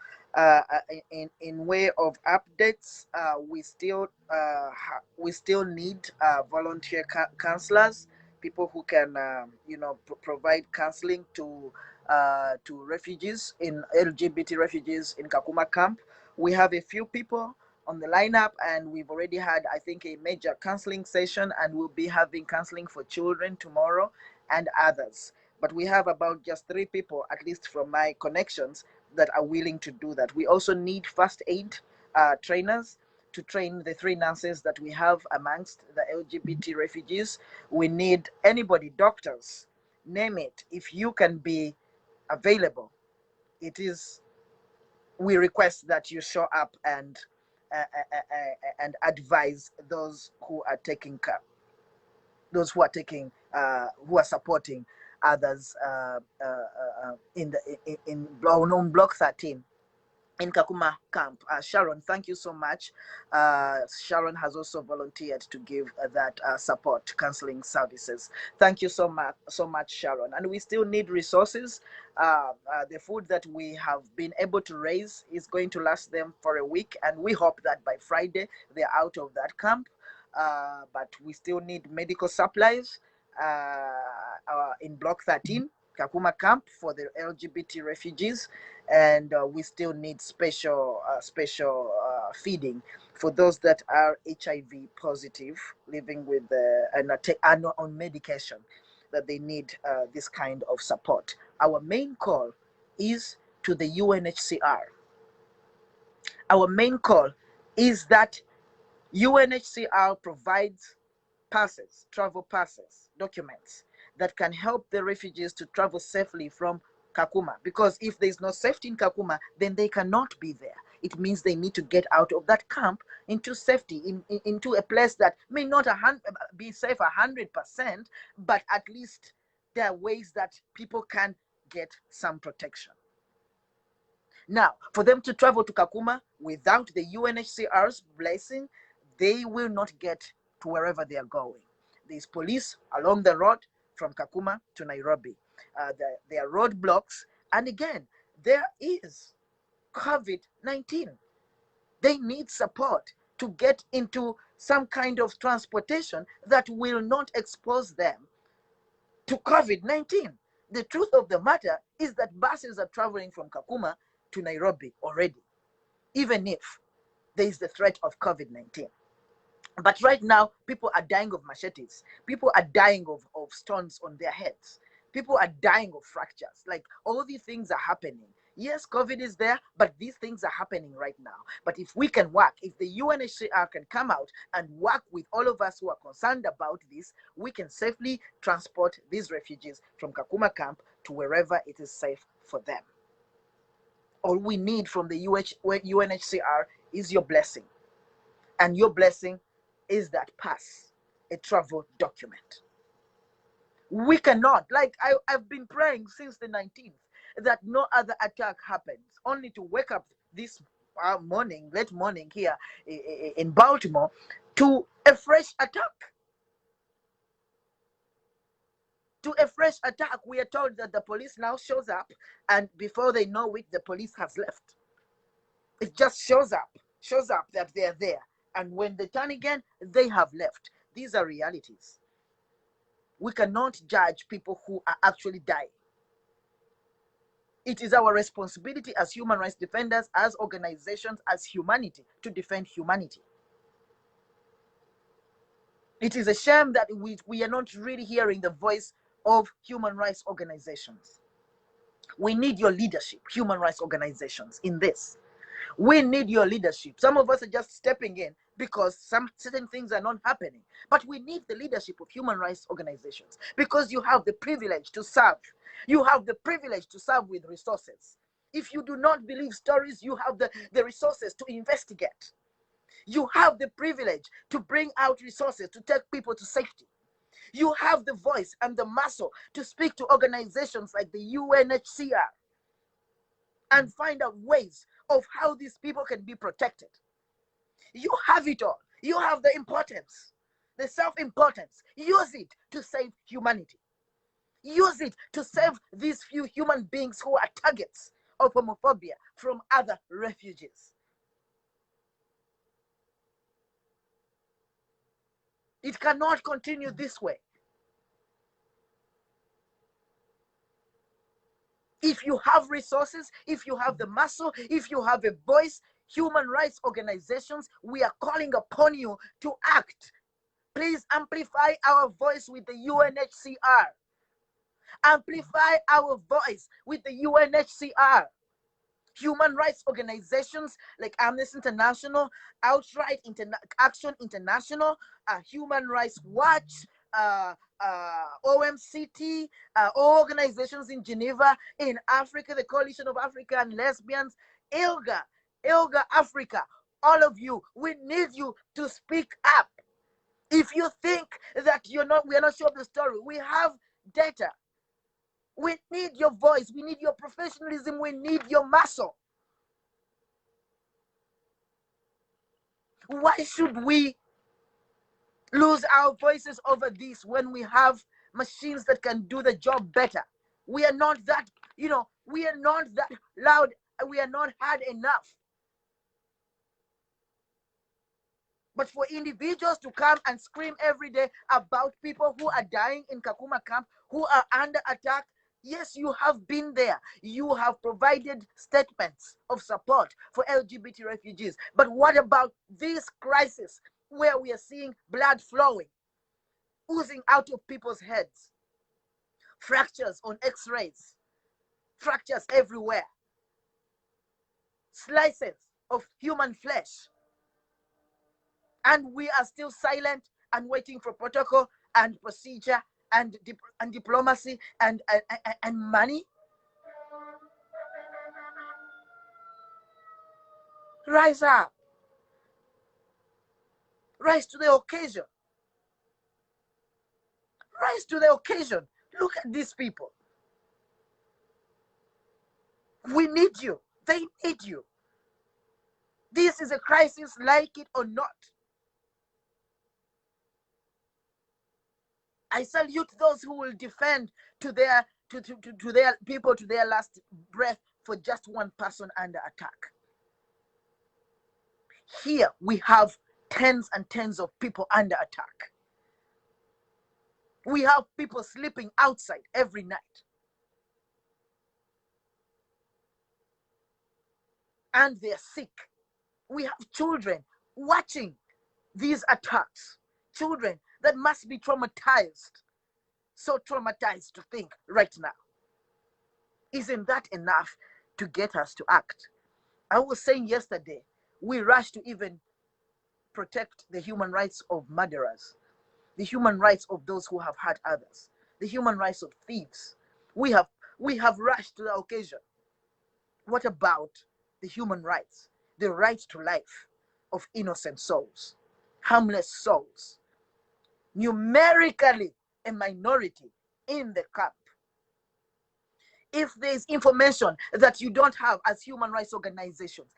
In way of updates, we still need volunteer counselors, people who can provide counseling to refugees in LGBT refugees in Kakuma Camp. We have a few people on the lineup, and we've already had, I think, a major counseling session, and we'll be having counseling for children tomorrow and others. But we have about just 3 people, at least from my connections, that are willing to do that. We also need first aid trainers to train the 3 nurses that we have amongst the LGBT refugees. We need anybody, doctors, name it. If you can be available, we request that you show up and and advise those who are taking those who are taking who are supporting others in the on block 13 in Kakuma Camp. Sharon, thank you so much. Sharon has also volunteered to give that support counseling services. Thank you so much, Sharon. And we still need resources. The food that we have been able to raise is going to last them for a week, and we hope that by Friday they're out of that camp. But we still need medical supplies in Block 13, Kakuma Camp, for the LGBT refugees, and we still need special feeding for those that are HIV positive, living with and are on medication, that they need this kind of support. Our main call is to the UNHCR. Our main call is that UNHCR provides passes, travel passes, documents that can help the refugees to travel safely from Kakuma. Because if there's no safety in Kakuma, then they cannot be there. It means they need to get out of that camp into safety, into a place that may not be safe 100%, but at least there are ways that people can get some protection. Now, for them to travel to Kakuma without the UNHCR's blessing, they will not get to wherever they are going. There's police along the road from Kakuma to Nairobi. There are roadblocks. And again, there is COVID-19. They need support to get into some kind of transportation that will not expose them to COVID-19. The truth of the matter is that buses are traveling from Kakuma to Nairobi already, even if there is the threat of COVID-19. But right now, people are dying of machetes. People are dying of stones on their heads. People are dying of fractures. Like, all these things are happening. Yes, COVID is there, but these things are happening right now. But if we can work, if the UNHCR can come out and work with all of us who are concerned about this, we can safely transport these refugees from Kakuma Camp to wherever it is safe for them. All we need from the UNHCR is your blessing. And your blessing is that pass, a travel document. We cannot, like I've been praying since the 19th, that no other attack happens, only to wake up this late morning here in Baltimore, to a fresh attack. To a fresh attack. We are told that the police now shows up, and before they know it, the police has left. It just shows up that they're there. And when they turn again, they have left. These are realities. We cannot judge people who are actually dying. It is our responsibility as human rights defenders, as organizations, as humanity, to defend humanity. It is a shame that we are not really hearing the voice of human rights organizations. We need your leadership, human rights organizations, in this. We need your leadership. Some of us are just stepping in because some certain things are not happening. But we need the leadership of human rights organizations, because you have the privilege to serve. You have the privilege to serve with resources. If you do not believe stories, you have the resources to investigate. You have the privilege to bring out resources to take people to safety. You have the voice and the muscle to speak to organizations like the UNHCR and find out ways of how these people can be protected. You have it all. You have the importance, the self-importance. Use it to save humanity. Use it to save these few human beings who are targets of homophobia from other refugees. It cannot continue this way. If you have resources, if you have the muscle, if you have a voice, human rights organizations, we are calling upon you to act. Please amplify our voice with the UNHCR. Amplify our voice with the UNHCR. Human rights organizations like Amnesty International, Outright Action International, Human Rights Watch, OMCT, organizations in Geneva, in Africa, the Coalition of African Lesbians, ILGA Africa. All of you, we need you to speak up. If you think that we are not sure of the story, we have data. We need your voice. We need your professionalism. We need your muscle. Why should we lose our voices over this when we have machines that can do the job better? We are not that, we are not that loud. We are not heard enough. But for individuals to come and scream every day about people who are dying in Kakuma camp, who are under attack, yes, you have been there. You have provided statements of support for LGBT refugees. But what about this crisis where we are seeing blood flowing, oozing out of people's heads, fractures on x-rays, fractures everywhere, slices of human flesh, and we are still silent and waiting for protocol and procedure and diplomacy and money? Rise up. Rise to the occasion. Rise to the occasion. Look at these people. We need you. They need you. This is a crisis, like it or not. I salute those who will defend to their people to their last breath for just one person under attack. Here we have tens and tens of people under attack. We have people sleeping outside every night. And they're sick. We have children watching these attacks. Children that must be traumatized. So traumatized to think right now. Isn't that enough to get us to act? I was saying yesterday, we rush to even protect the human rights of murderers, the human rights of those who have hurt others, the human rights of thieves. We have rushed to the occasion. What about the human rights, the right to life of innocent souls, harmless souls, numerically a minority in the camp? If there's information that you don't have as human rights organizations,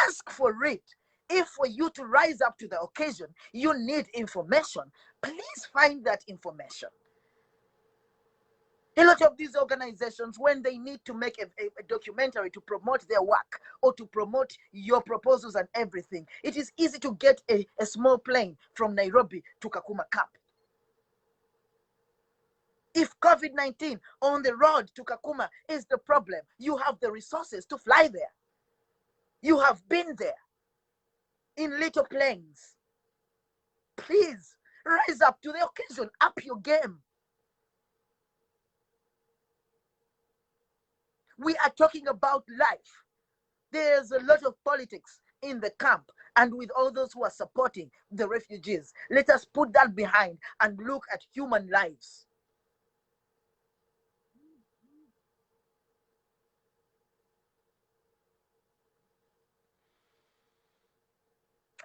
ask for it. If for you to rise up to the occasion, you need information, please find that information. A lot of these organizations, when they need to make a documentary to promote their work or to promote your proposals and everything, it is easy to get a small plane from Nairobi to Kakuma Camp. If COVID-19 on the road to Kakuma is the problem, you have the resources to fly there. You have been there in little planes. Please rise up to the occasion, up your game. We are talking about life. There's a lot of politics in the camp and with all those who are supporting the refugees. Let us put that behind and look at human lives.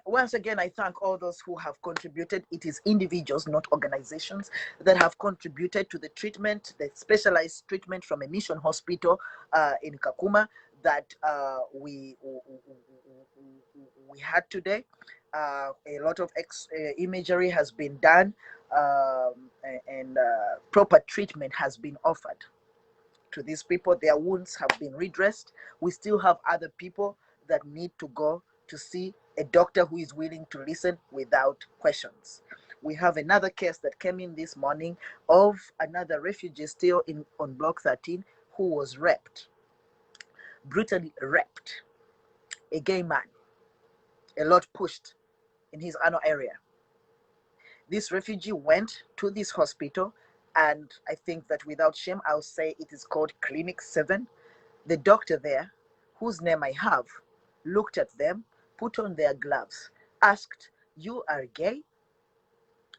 Once again, I thank all those who have contributed. It is individuals, not organizations, that have contributed to the treatment, the specialized treatment from a mission hospital in Kakuma that we had today. A lot of imagery has been done, and proper treatment has been offered to these people. Their wounds have been redressed. We still have other people that need to go to see a doctor who is willing to listen without questions. We have another case that came in this morning of another refugee still on block 13 who was raped, brutally raped, a gay man, a lot pushed in his anal area. This refugee went to this hospital, and I think that without shame, I'll say it is called Clinic 7. The doctor there, whose name I have, looked at them, put on their gloves, asked, "You are gay?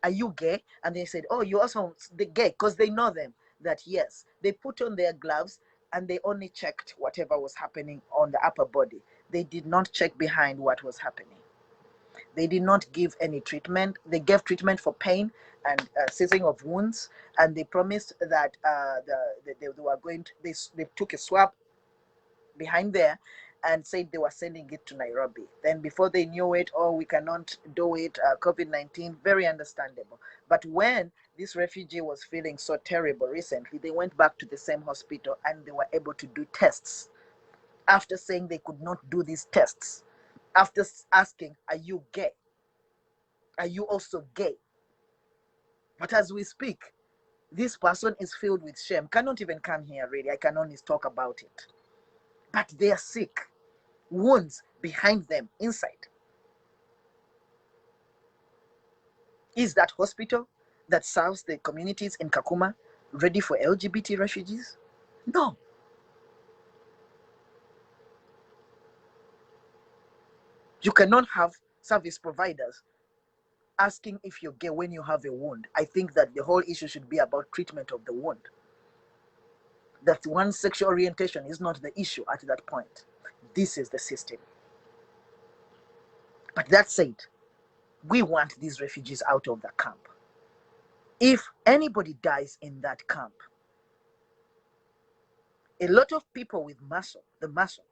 Are you gay?" And they said, "Oh, you also the gay," because they know them, that yes. They put on their gloves and they only checked whatever was happening on the upper body. They did not check behind what was happening. They did not give any treatment. They gave treatment for pain and seizing of wounds, and they promised that they were going to, they took a swab behind there and said they were sending it to Nairobi. Then before they knew it, oh, we cannot do it, COVID-19, very understandable. But when this refugee was feeling so terrible recently, they went back to the same hospital and they were able to do tests. After saying they could not do these tests, after asking, are you gay? Are you also gay? But as we speak, this person is filled with shame, cannot even come here really. I can only talk about it. But they are sick, wounds behind them, inside. Is that hospital that serves the communities in Kakuma ready for LGBT refugees? No. You cannot have service providers asking if you're gay when you have a wound. I think that the whole issue should be about treatment of the wound. That one's sexual orientation is not the issue at that point. This is the system. But that said, we want these refugees out of the camp. If anybody dies in that camp, a lot of people with the muscle,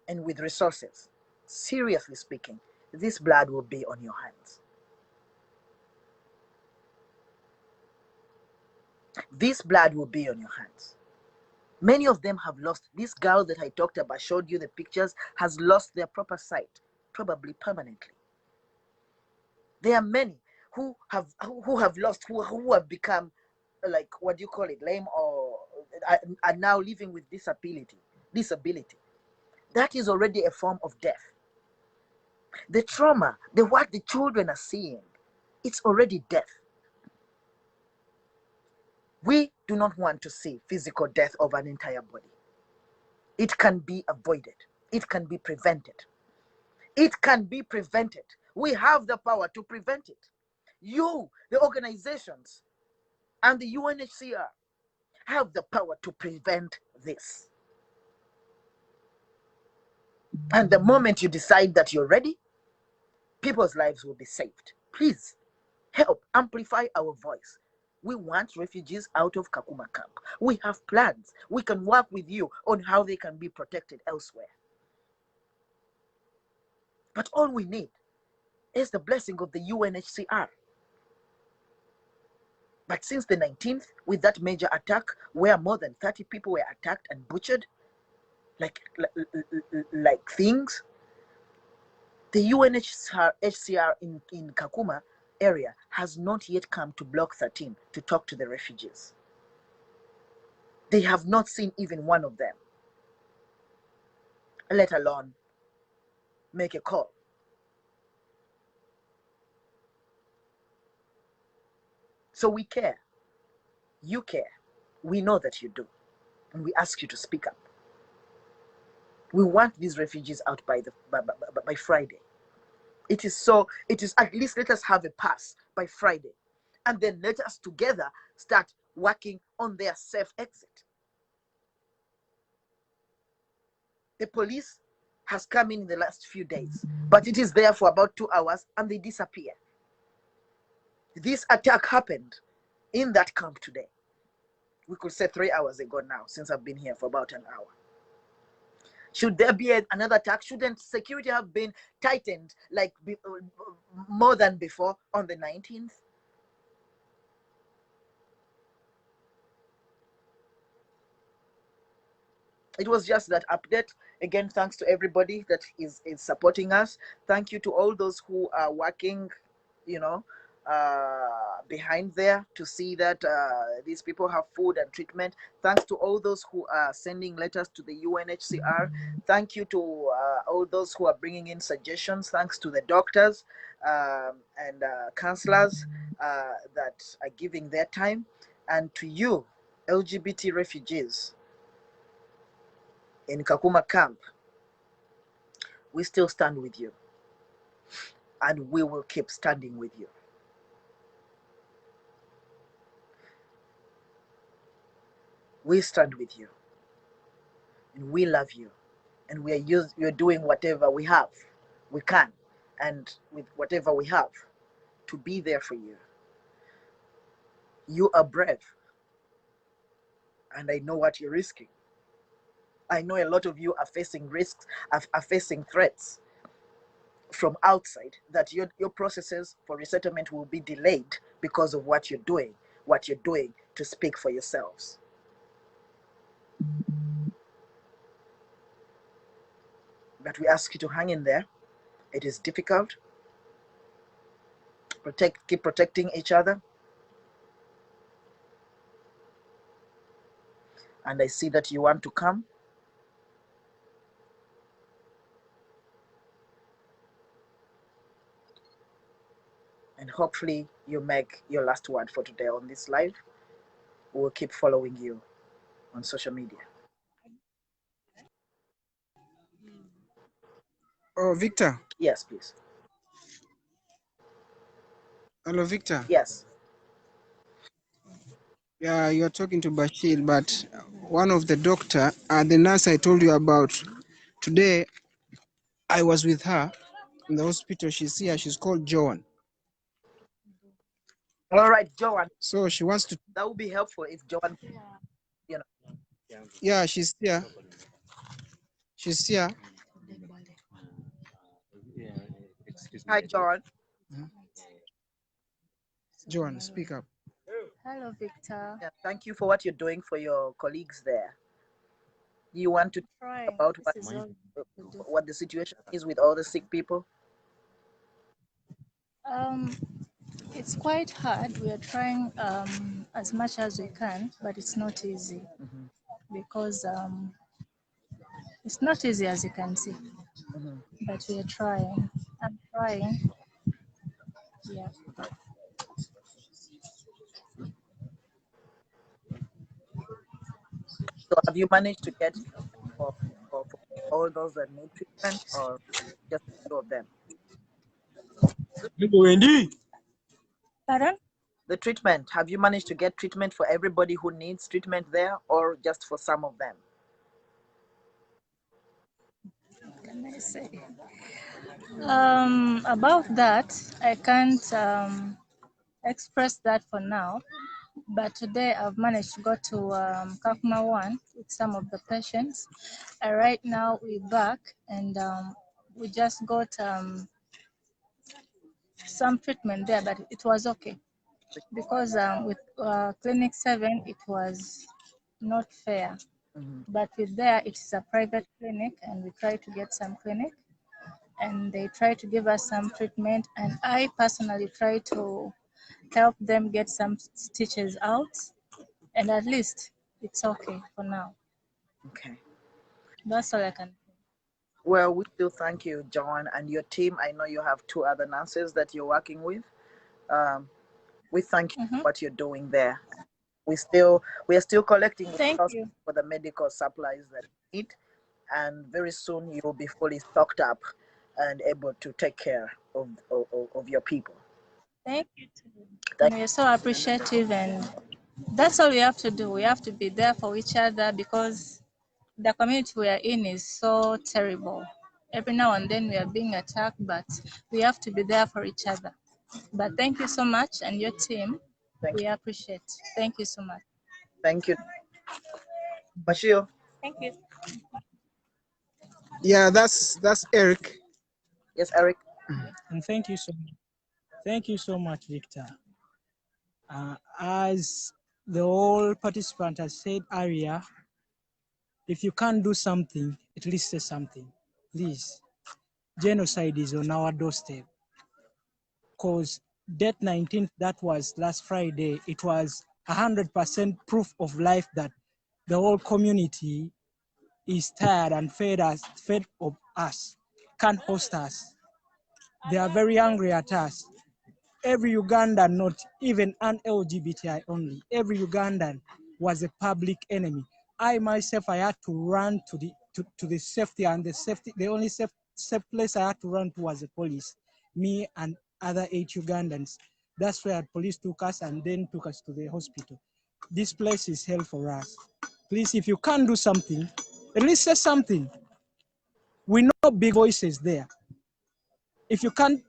and with resources, seriously speaking, this blood will be on your hands. This blood will be on your hands. Many of them have lost. This girl that I talked about, showed you the pictures, has lost their proper sight, probably permanently. There are many who have lost, who have become, like, what do you call it, lame, or are now living with disability. That is already a form of death. The trauma, what the children are seeing, it's already death. We do not want to see physical death of an entire body. It can be avoided. It can be prevented. It can be prevented. We have the power to prevent it. You, the organizations, and the UNHCR have the power to prevent this. And the moment you decide that you're ready, people's lives will be saved. Please help amplify our voice. We want refugees out of Kakuma Camp. We have plans. We can work with you on how they can be protected elsewhere. But all we need is the blessing of the UNHCR. But since the 19th, with that major attack, where more than 30 people were attacked and butchered like things, the UNHCR in Kakuma area has not yet come to Block 13 to talk to the refugees. They have not seen even one of them, let alone make a call. So we care. You care. We know that you do. And we ask you to speak up. We want these refugees out by Friday. It is at least let us have a pass by Friday. And then let us together start working on their safe exit. The police has come in the last few days, but it is there for about 2 hours and they disappear. This attack happened in that camp today. We could say 3 hours ago now, since I've been here for about an hour. Should there be another attack? Shouldn't security have been tightened like more than before on the 19th? It was just that update. Again, thanks to everybody that is supporting us. Thank you to all those who are working, behind there to see that these people have food and treatment. Thanks to all those who are sending letters to the UNHCR. Thank you to all those who are bringing in suggestions. Thanks to the doctors and counselors that are giving their time. And to you, LGBT refugees in Kakuma Camp, we still stand with you. And we will keep standing with you. We stand with you. And we love you. and we're doing whatever we can, and with whatever we have, to be there for you. You are brave, and I know what you're risking. I know a lot of you are facing risks, are facing threats from outside, that your processes for resettlement will be delayed because of what you're doing to speak for yourselves. But we ask you to hang in there. It is difficult. Keep protecting each other. And I see that you want to come. And hopefully you make your last word for today on this live. We'll keep following you on social media. Oh, Victor. Yes, please. Hello, Victor. Yes. Yeah, you're talking to Bashir, but one of the doctor, the nurse I told you about today, I was with her in the hospital. She's here. She's called Joan. All right, Joan. So she wants to. That would be helpful if Joan, Yeah, she's here. She's here. Hi, Joan. Joan, speak up. Hello, Victor. Yeah, thank you for what you're doing for your colleagues there. You want to talk about what the situation is with all the sick people? It's quite hard. We are trying as much as we can, but it's not easy because it's not easy, as you can see. But we are trying. I'm trying. Yeah. So have you managed to get for all those that need treatment, or just a few of them? Pardon? The treatment, have you managed to get treatment for everybody who needs treatment there, or just for some of them? What can I say? About that, I can't express that for now. But today I've managed to go to Kakuma 1 with some of the patients. Right now we're back, and we just got some treatment there, but it was okay. Because with Clinic 7, it was not fair. But with there, it is a private clinic, and we try to get some clinic, and they try to give us some treatment, and I personally try to help them get some stitches out, and at least it's okay for now. Okay. That's all I can say. Well, we still thank you, John, and your team. I know you have 2 other nurses that you're working with. We thank you for what you're doing there. We are still collecting resources for the medical supplies that you need, and very soon you'll be fully stocked up and able to take care of your people. Thank you too. And we're so appreciative, and that's all we have to do. We have to be there for each other because the community we are in is so terrible. Every now and then we are being attacked, but we have to be there for each other. But thank you so much, and your team. We appreciate. Thank you so much. Thank you. Bashir. Thank you. Yeah, that's Eric. Yes, Eric. And thank you so much. Thank you so much, Victor. As the whole participant has said earlier, if you can't do something, at least say something. Please, genocide is on our doorstep. Because that 19th, that was last Friday, it was 100% proof of life that the whole community is tired and fed of us, can't host us. They are very angry at us. Every Ugandan, not even an LGBTI only, every Ugandan was a public enemy. I myself, I had to run to the safety, and the only safe place I had to run to was the police. Me and other 8 Ugandans. That's where police took us and then took us to the hospital. This place is hell for us. Please, if you can't do something, at least say something. We know big voices there. If you can't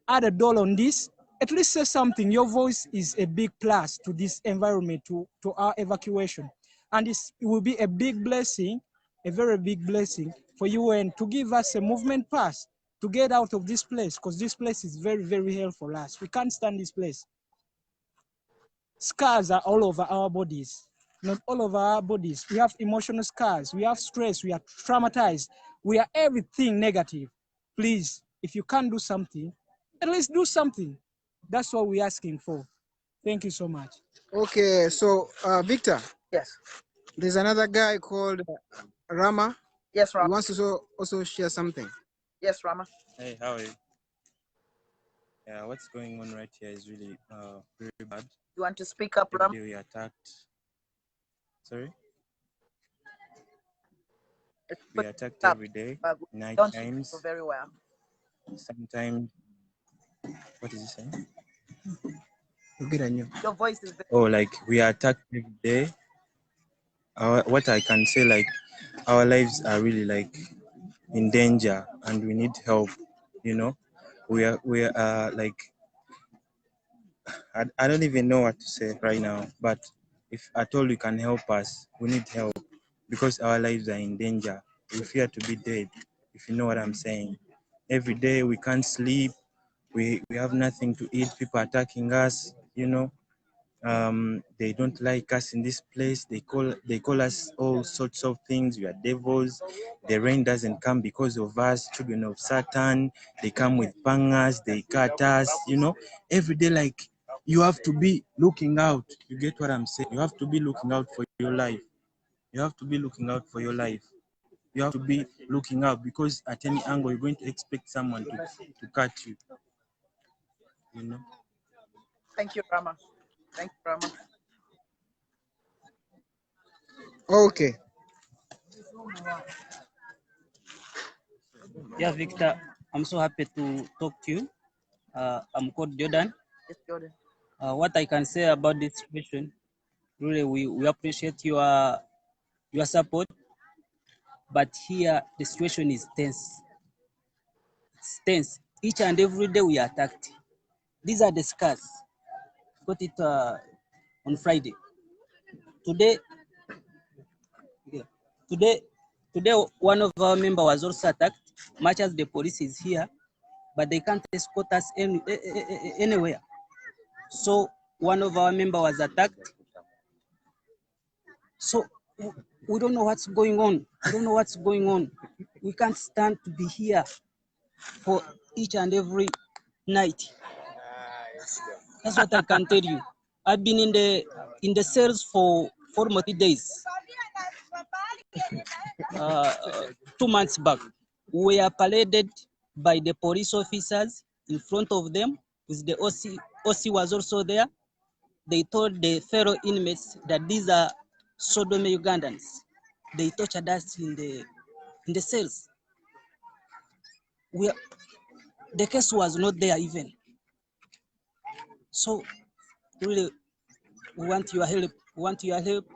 add a dollar on this, at least say something. Your voice is a big plus to this environment, to our evacuation. And it will be a big blessing, a very big blessing for UN to give us a movement pass to get out of this place, because this place is very, very hell for us. We can't stand this place. Scars are all over our bodies. Not all over our bodies. We have emotional scars. We have stress. We are traumatized. We are everything negative. Please, if you can't do something, at least do something. That's what we're asking for. Thank you so much. Okay, so Victor. Yes. There's another guy called Rama. Yes, He Rama. wants to also share something. Yes, Rama. Hey, how are you? Yeah, what's going on right here is really very bad. You want to speak up, Every Rama? day we are attacked. Sorry? We are attacked every day, night Don't times. speak very well. Sometimes, what is he saying? Your voice is very Oh, like we are attacked every day. What I can say, like our lives are really like in danger and we need help. You know, we are like I don't even know what to say right now. But if at all you can help us, we need help because our lives are in danger. We fear to be dead. If you know what I'm saying. Every day we can't sleep. We have nothing to eat. People attacking us. You know. They don't like us in this place. They call us all sorts of things. We are devils. The rain doesn't come because of us, children of Satan. They come with pangas. They cut us. You know, every day, like you have to be looking out. You get what I'm saying? You have to be looking out for your life. You have to be looking out for your life. You have to be looking out because at any angle you're going to expect someone to cut you. You know. Thank you, Rama. Thank you, Rama. Okay. Yeah, Victor, I'm so happy to talk to you. I'm called Jordan. Yes, Jordan. What I can say about this situation, really, we appreciate your support, but here the situation is tense. It's tense. Each and every day we are attacked. These are the scars. Got it on Friday. Today, yeah, today, one of our members was also attacked. Much as the police is here, but they can't escort us anywhere. So one of our members was attacked. So we don't know what's going on. We don't know what's going on. We can't stand to be here for each and every night. That's what I can tell you. I've been in the cells for 40 days. 2 months back, we are paraded by the police officers in front of them, with the OC. OC was also there. They told the fellow inmates that these are Sodom Ugandans. They tortured us in the cells. The case was not there even. So really, we want your help. We want your help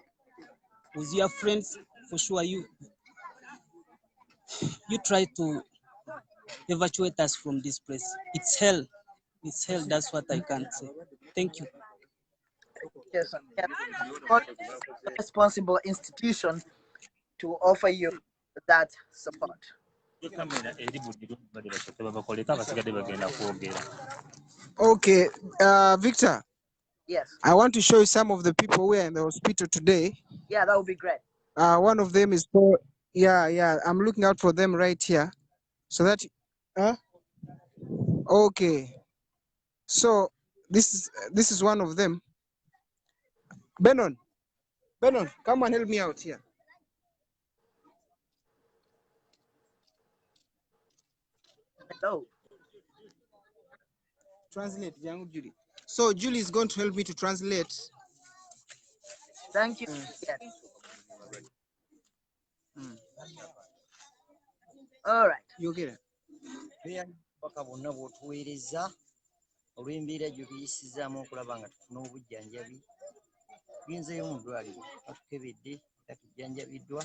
with your friends. For sure, you try to evacuate us from this place. It's hell. It's hell. That's what I can say. Thank you. Yes, sir. Yes. What a responsible institution to offer you that support. Okay, Victor. Yes. I want to show you some of the people who are in the hospital today. Yeah, that would be great. One of them is called, yeah. I'm looking out for them right here, so that, okay. So this is one of them. Benon, come and help me out here. Hello. Translate, young Julie. So Julie is going to help me to translate. Thank you. Yes. All right. You get it. olw'embeera gye tuyisizaamu okulaba nga tufuna obujjanjabi tuyinzeyo mu ddwaliro batukebedde era tujjanjabiddwa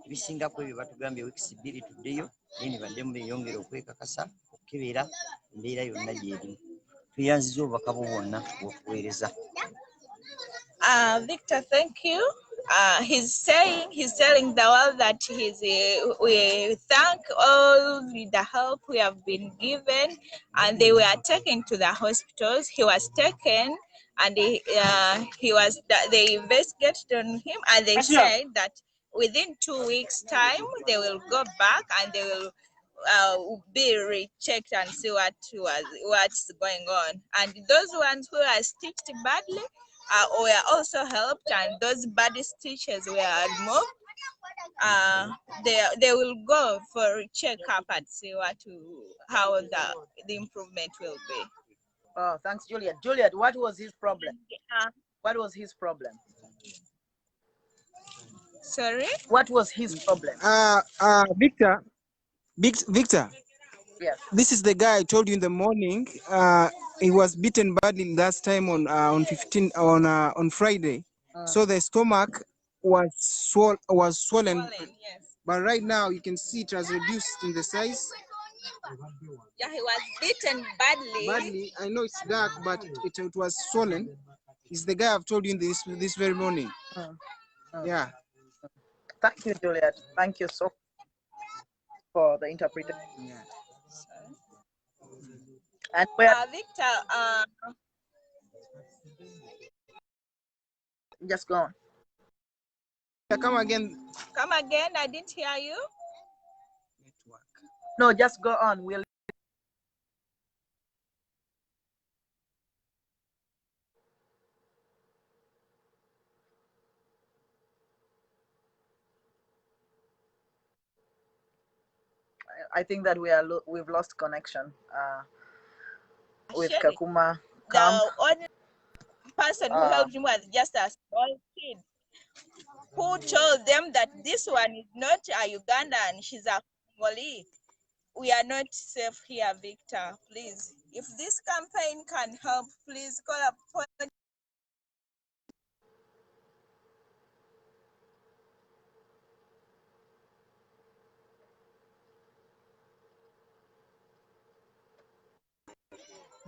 ebisingako ebyo batugambye weeks 2 tuddeyo naye ne baddemu beeyongera okwekakasa okukebera embeera yonna gyerimu. Tuyanziza obubaka bwo bwonna bw'okuweereza. Victor, thank you. He's telling the world that we thank all the help we have been given, and they were taken to the hospitals. He was taken, and they investigated on him, and they said that within 2 weeks' time they will go back and they will be rechecked and see what's going on. And those ones who are stitched badly were also helped, and those bad stitches were removed. They will go for a checkup and see how the improvement will be. Oh, thanks, Juliet. Juliet, what was his problem? What was his problem? Sorry? What was his problem? Victor. Yes. This is the guy I told you in the morning. He was beaten badly last time on Friday. So the stomach was swollen. Yes. But right now you can see it has reduced in the size. Yeah, he was beaten badly. I know it's dark, but it was swollen. It's the guy I've told you in this very morning. Yeah. Thank you, Juliet. Thank you so much for the interpretation. Yeah. And where Victor, just go on. Come again. Come again. I didn't hear you. No, just go on. We'll. I think that we've lost connection with Kakuma Camp. The only person who helped him was just a small kid who told them that this one is not a Ugandan, she's a Congolese. We are not safe here, Victor. Please, if this campaign can help, please call upon.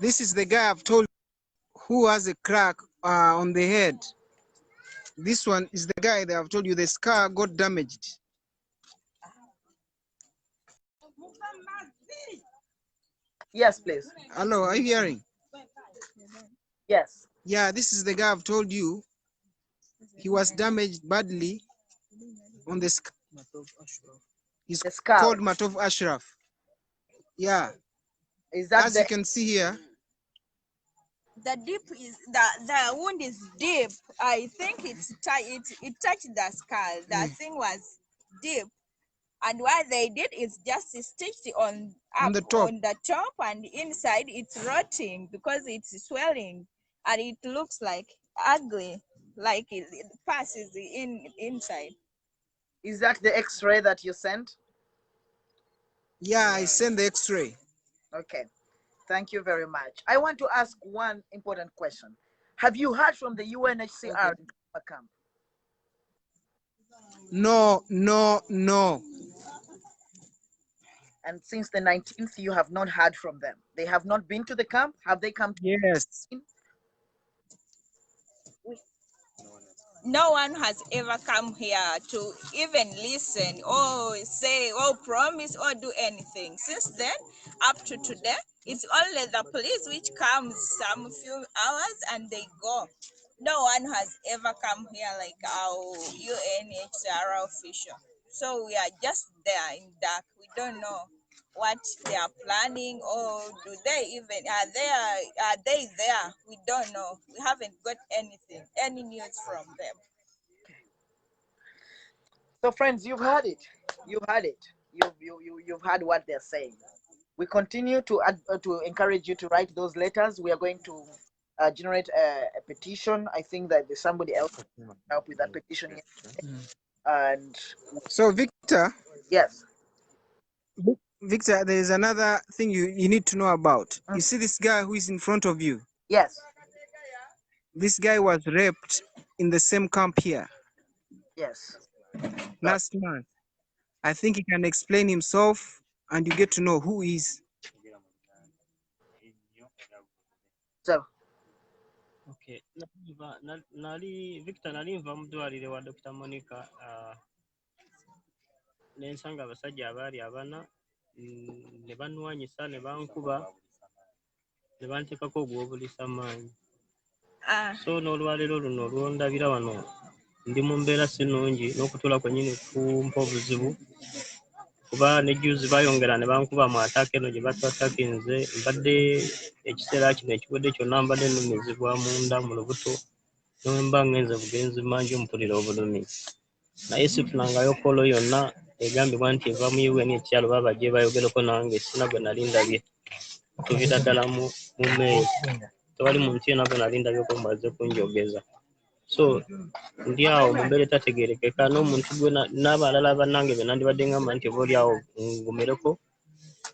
This is the guy I've told you who has a crack on the head. This one is the guy that I've told you the scar got damaged. Yes, please. Hello, are you hearing? Yes. Yeah, this is the guy I've told you. He was damaged badly on the scar. He's called Matov Ashraf. Yeah. Is that as you can see here? The deep is the wound is deep. I think it touched the skull. The thing was deep, and what they did is just stitched on the top, and inside it's rotting because it's swelling, and it looks like ugly, like it passes inside. Is that the X-ray that you sent? Yeah, I sent the X-ray. Okay. Thank you very much. I want to ask one important question. Have you heard from the UNHCR in Kakuma Camp? No. And since the 19th, you have not heard from them. They have not been to the camp? Have they come? Yes. No one has ever come here to even listen or say or promise or do anything. Since then, up to today, it's only the police which comes some few hours and they go. No one has ever come here like our UNHCR official. So we are just there in dark. We don't know what they are planning, or do they even are they there? We don't know. We haven't got any news from them. So friends, you've heard it. You've heard it. You've heard what they're saying. We continue to encourage you to write those letters. We are going to generate a petition. I think that there's somebody else to help with that petition. And so Victor. Yes. Victor, there is another thing you need to know about. You see this guy who is in front of you? Yes. This guy was raped in the same camp here. Yes. last month. I think he can explain himself and you get to know who he is. So, Okay. Nali Victor nali nva mu ddwaliro wa Dr. Monica n'ensanga abasajja abaali abana ne banwanyisa ne bankuba ne banteekako ogw'obulisa maanyi. So n'olwaleero luno olwondabira wano ndi mu mbeera si nnungi n'okutuula kwennyini kumpa obuzibu kuba ne juzi bayongera ne bankuba mu ataaka eno gye batwatakinze mbadde ekiseera kino ekiwedde kyonna mbadde nnumizibwa munda mu lubuto nemba ngenze bugenzi manji mpulira obulumi naye sifunangayo kolo yonna egambibwa nti eva mu UN ekyalo baba gye bayogerako nange sina gwe nali ndabye tuvira ddala mu meeyi tewali muntu yenna gwe nali ndabyeko mbaze kunjogeza so ndi awo mu mbeera etategeerekeka n'omuntu gwe n'abalala bannange be nandibadde ngamba nti oba oli awo ngumereko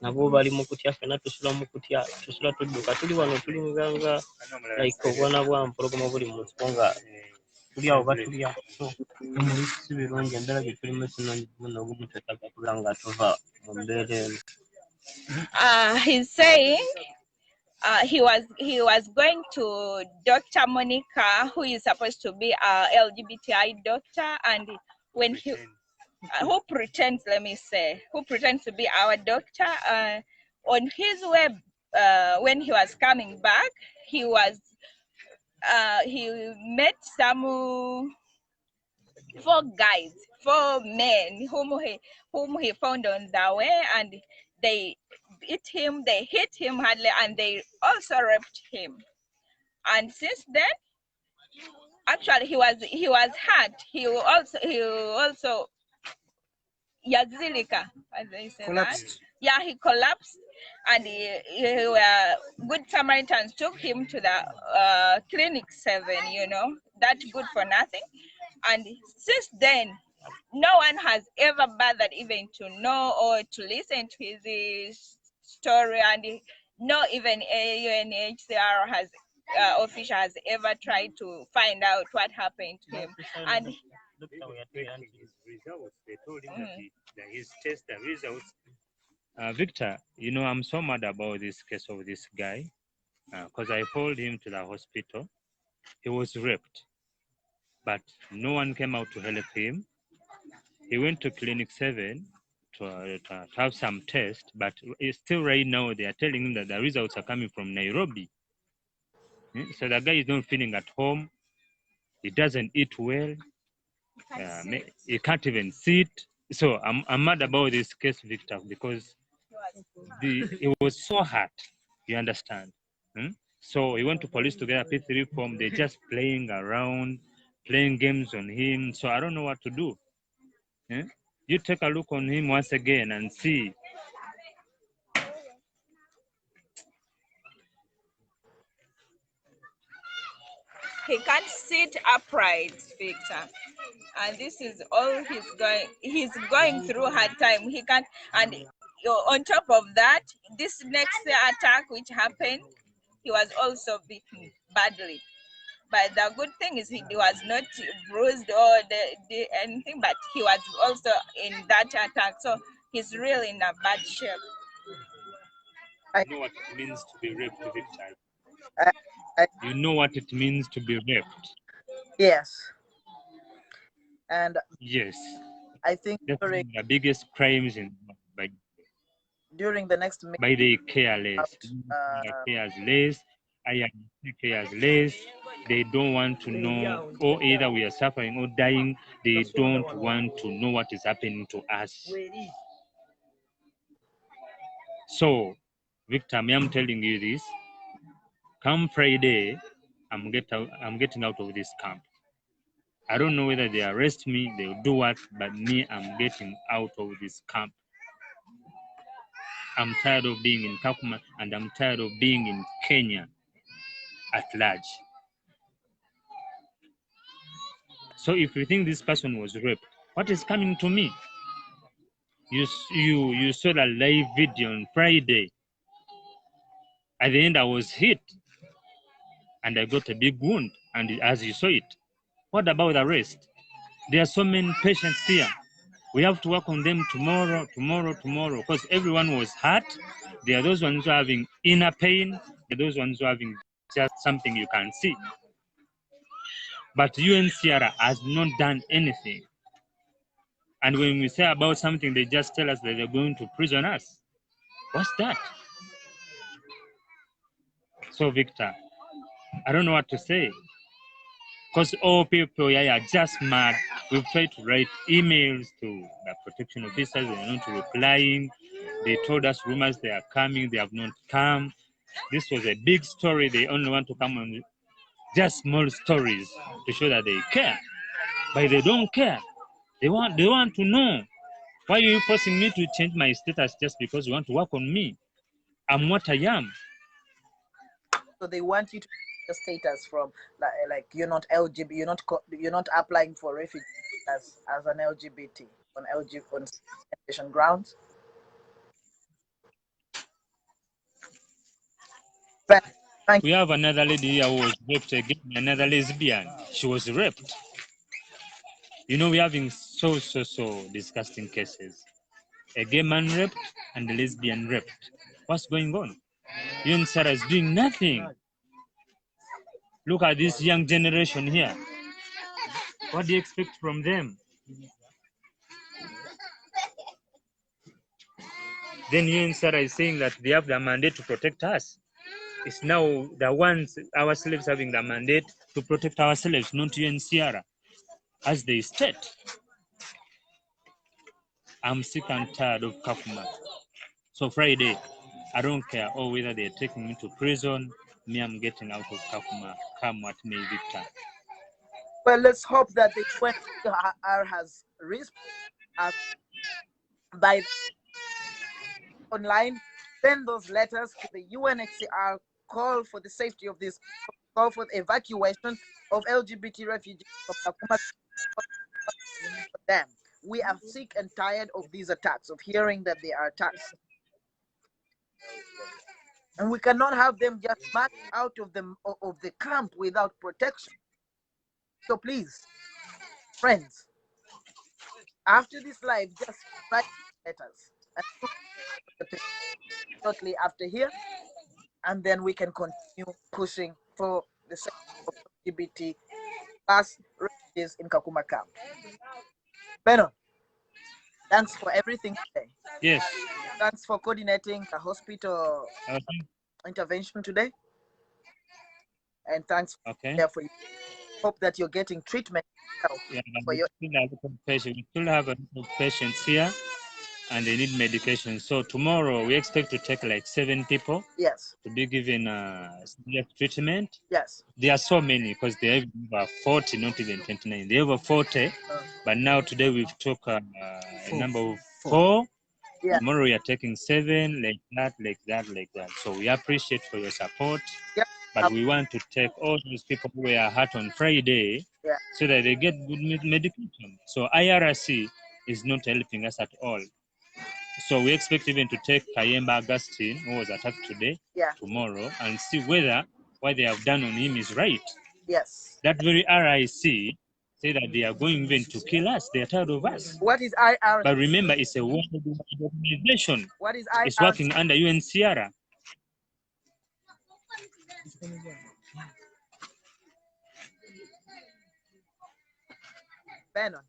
nabo bali mu kutya ffenna tusula mu kutya tusula tudduka tuli wano tuli nga like obwana bwa mpologoma buli mu nsiko nga tuli awo batulya so omulisi si birungi embeera gye tulimu sinungi n'ogumu twetaaga kubeera nga tuva mu mbeera eno. He's saying he was going to Dr. Monica, who is supposed to be our LGBTI doctor, and when he who pretends to be our doctor, on his way when he was coming back, he met some 4 men whom he found on the way, and they beat him, they hit him hardly, and they also raped him. And since then, actually he was hurt. He also Yazilika, as they say, collapsed. Yeah, he collapsed, and Good Samaritans took him to the Clinic 7. That good for nothing. And since then, no one has ever bothered even to know or to listen to his story, and not even UNHCR has official has ever tried to find out what happened to him. And his results, they told him that his test, the results. Victor, I'm so mad about this case of this guy because I followed him to the hospital. He was raped, but no one came out to help him. He went to Clinic 7 to have some tests, but still right now they are telling him that the results are coming from Nairobi. So the guy is not feeling at home. He doesn't eat well. He can't even sit. So I'm mad about this case, Victor, because he was so hurt. You understand? So he went to police to get a P3 form. They're just playing around, playing games on him. So I don't know what to do. You take a look on him once again and see. He can't sit upright, Victor, and this is all he's going through hard time. He can't, and on top of that, this next attack which happened, he was also beaten badly. But the good thing is he was not bruised or anything, but he was also in that attack, so he's really in a bad shape. You know what it means to be raped, Victor? You know what it means to be raped? Yes. And yes, I think during the biggest crimes during the next by the careless, careless, careless. They don't want to know, or either we are suffering or dying. They don't want to know what is happening to us. So, Victor, I'm telling you this. Come Friday, I'm getting out of this camp. I don't know whether they arrest me, they'll do what, but me, I'm getting out of this camp. I'm tired of being in Kakuma, and I'm tired of being in Kenya at large. So if you think this person was raped, what is coming to me? You saw the live video on Friday. At the end, I was hit, and I got a big wound. And as you saw it, what about the rest? There are so many patients here. We have to work on them tomorrow, because everyone was hurt. There are those ones who are having inner pain. There are those ones who are having just something you can see. But UNCR has not done anything. And when we say about something, they just tell us that they're going to prison us. What's that? So, Victor, I don't know what to say. Because all people here are just mad. We've tried to write emails to the protection officers, they're not replying. They told us rumors they are coming, they have not come. This was a big story. They only want to come on just small stories to show that they care. But they don't care. They want to know. Why are you forcing me to change my status just because you want to work on me? I'm what I am. So they want you to change your status from like you're not LGBT, you're not applying for refugee as an LGBT on LGBT grounds. But we have another lady here who was raped again, another lesbian. She was raped. You know, we're having so disgusting cases. A gay man raped and a lesbian raped. What's going on? UNHCR is doing nothing. Look at this young generation here. What do you expect from them? Then UNHCR is saying that they have the mandate to protect us. It's now the ones, our slaves, having the mandate to protect ourselves, not UNHCR, as they state. I'm sick and tired of Kakuma. So Friday, I don't care, or whether they're taking me to prison, me, I'm getting out of Kakuma. Come what may, Victor. Well, let's hope that the UNHCR has responded by online. Send those letters to the UNHCR. Call for the safety of this. Call for the evacuation of LGBT refugees from Kakuma. Them. We are sick and tired of these attacks, of hearing that they are attacks. And we cannot have them just march out of the camp without protection. So please, friends, after this live, just write letters and shortly after here, and then we can continue pushing for the safety of LGBT plus refugees in Kakuma Camp. Benon, thanks for everything today. Yes. Thanks for coordinating the hospital intervention today. And thanks for you. Hope that you're getting treatment. Yeah, we still have a lot of patients here, and they need medication. So tomorrow we expect to take like 7 people. Yes. To be given treatment. Yes. There are so many because they have over 40, not even 29. They have over 40, but now today we've took a number of 4. Yeah. Tomorrow we are taking 7, like that. So we appreciate for your support. Yeah. But we want to take all those people who were hurt on Friday, so that they get good medication. So IRC is not helping us at all. So we expect even to take Kayemba Augustine, who was attacked today, tomorrow, and see whether what they have done on him is right. Yes. That very RIC say that they are going even to kill us. They are tired of us. What is IRC? But remember, it's a worldwide organization. What is IRC? It's working under UNCR. Benon.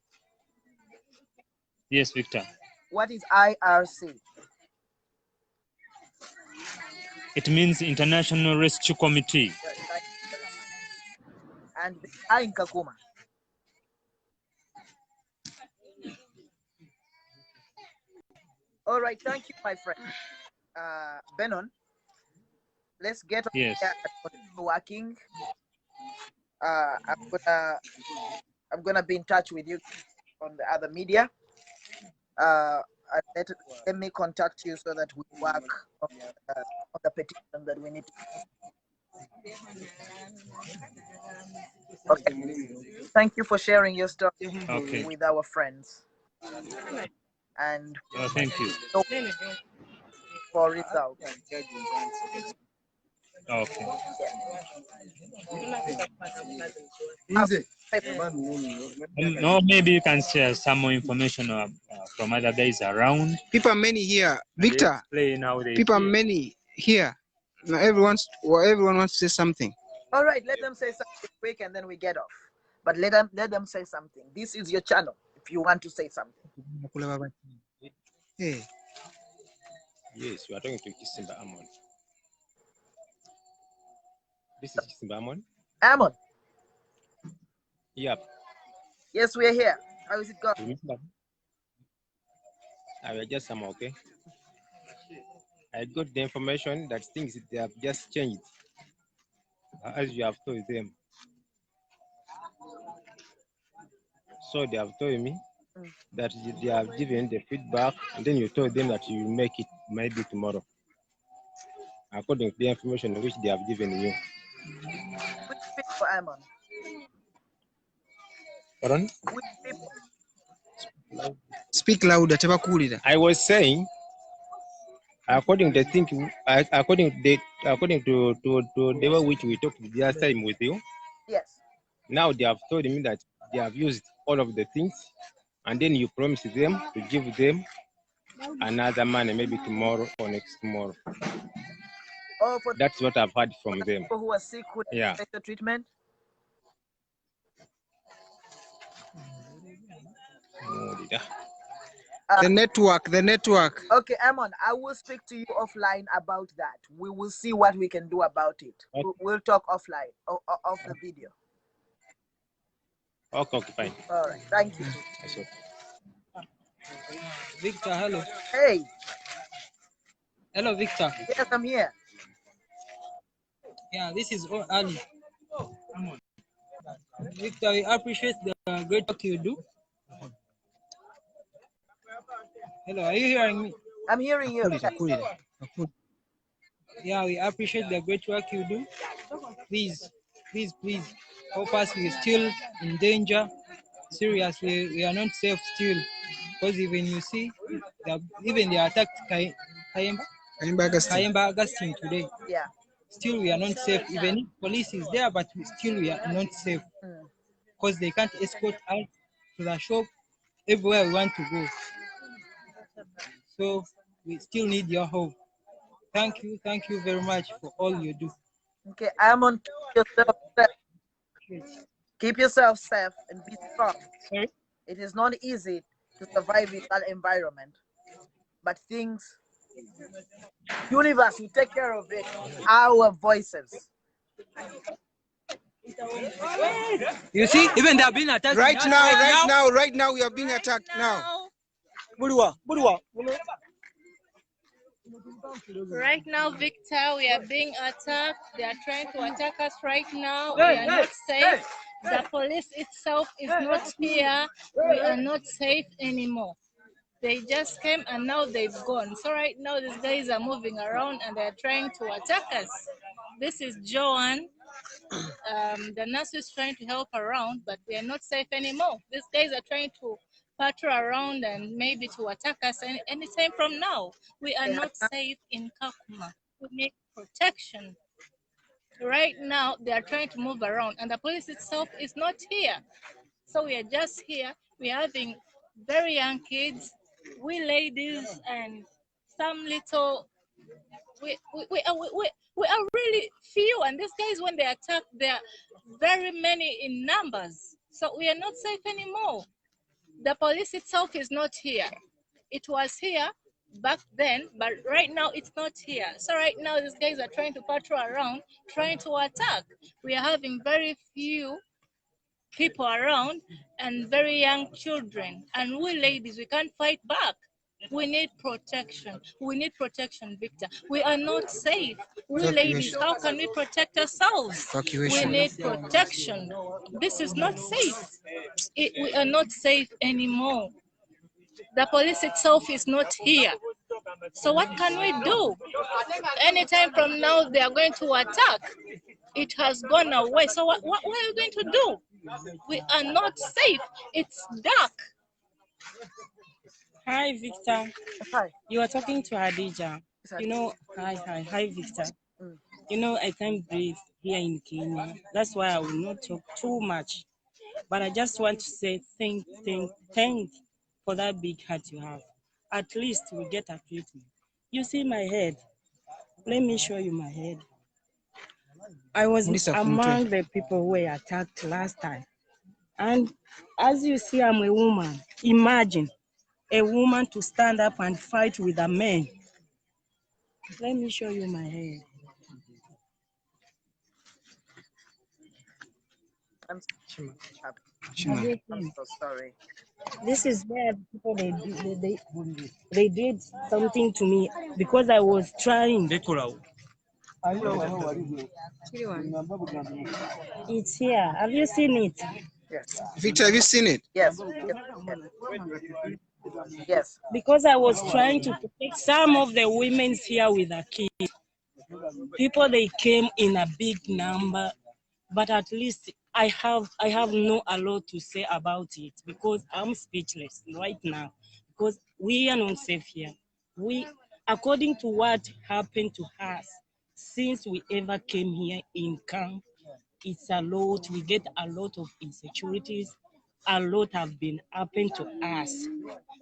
Yes, Victor. What is IRC? It means International Rescue Committee. And I in Kakuma. All right, thank you, my friend. Benon, let's get working. I'm gonna be in touch with you on the other media. Let me contact you so that we work on the petition that we need to. Okay. Thank you for sharing your story with our friends. And thank you for results. Okay. No, maybe you can share some more information from other guys around. People are many here, Victor. Explain how they People are feel. many here. Now everyone wants to say something. All right, let them say something quick and then we get off. But let them say something. This is your channel if you want to say something. Hey. Yes, we are talking to Kisimba Amon. This is Kisimba Amon. Amon. Yep. Yes, we're here. How is it going? I will just some okay. I got the information that things they have just changed, as you have told them. So they have told me that they have given the feedback, and then you told them that you will make it maybe tomorrow, according to the information which they have given you. Which people, Amon? Pardon? Which people? Speak louder. I was saying, according to the way which we talked the last time with you. Yes. Now they have told me that they have used all of the things, and then you promised them to give them another money, maybe tomorrow or next tomorrow. Oh, that's what I've heard from them. People who are sick with special treatment. The network. Okay, Amon, I will speak to you offline about that. We will see what we can do about it. Okay. We'll talk offline, off the video. Okay, fine. All right, thank you. Victor, hello. Hey. Hello, Victor. Yes, I'm here. Yeah, this is Ali. Victor, we appreciate the great work you do. Hello, are you hearing me? I'm hearing you. Yeah, we appreciate the great work you do. Please help us. We're still in danger. Seriously, we are not safe still. Because even you see, even they attacked Kayemba Augustine today. Yeah. Still, we are not safe. Even if police is there, but still we are not safe. Because they can't escort us to the shop everywhere we want to go. So we still need your help. Thank you very much for all you do. Okay, Amon, keep yourself safe and be strong. Sorry? It is not easy to survive in that environment, but universe will take care of it. Our voices. You see, even they are being attacked right now. We are being attacked now. Right now, Victor, we are being attacked. They are trying to attack us right now. We are not safe. The police itself is not here. We are not safe anymore. They just came and now they've gone. So right now, these guys are moving around and they're trying to attack us. This is Joanne. The nurse is trying to help around, but we are not safe anymore. These guys are trying to patrol around and maybe to attack us anytime from now. We are not safe in Kakuma. We need protection. Right now, they are trying to move around and the police itself is not here. So we are just here. We are having very young kids, we ladies, and some little, we are really few. And these guys, when they attack, they are very many in numbers. So we are not safe anymore. The police itself is not here. It was here back then, but right now it's not here. So right now these guys are trying to patrol around, trying to attack. We are having very few people around and very young children. And we ladies, we can't fight back. We need protection. We need protection, Victor. We are not safe. We ladies, how can we protect ourselves? We need protection. This is not safe. We are not safe anymore. The police itself is not here. So what can we do? Anytime from now, they are going to attack. It has gone away. So what are we going to do? We are not safe. It's dark. Hi, Victor. Hi. You are talking to Adija. You know, hi, Victor. You know, I can't breathe here in Kenya. That's why I will not talk too much. But I just want to say thank for that big heart you have. At least we get a treatment. You see my head. Let me show you my head. I was among the people who were attacked last time. And as you see, I'm a woman. Imagine a woman to stand up and fight with a man. Let me show you my head. I'm Everything. so sorry. This is where the people they did something to me because I was trying. It's here. Have you seen it? Yes. Victor, have you seen it? Yes. Yes. Because I was trying to protect some of the women's here with a kid. People they came in a big number, but at least I have no a lot to say about it because I'm speechless right now because we are not safe here. We, according to what happened to us since we ever came here in camp, it's a lot. We get a lot of insecurities. A lot have been happened to us.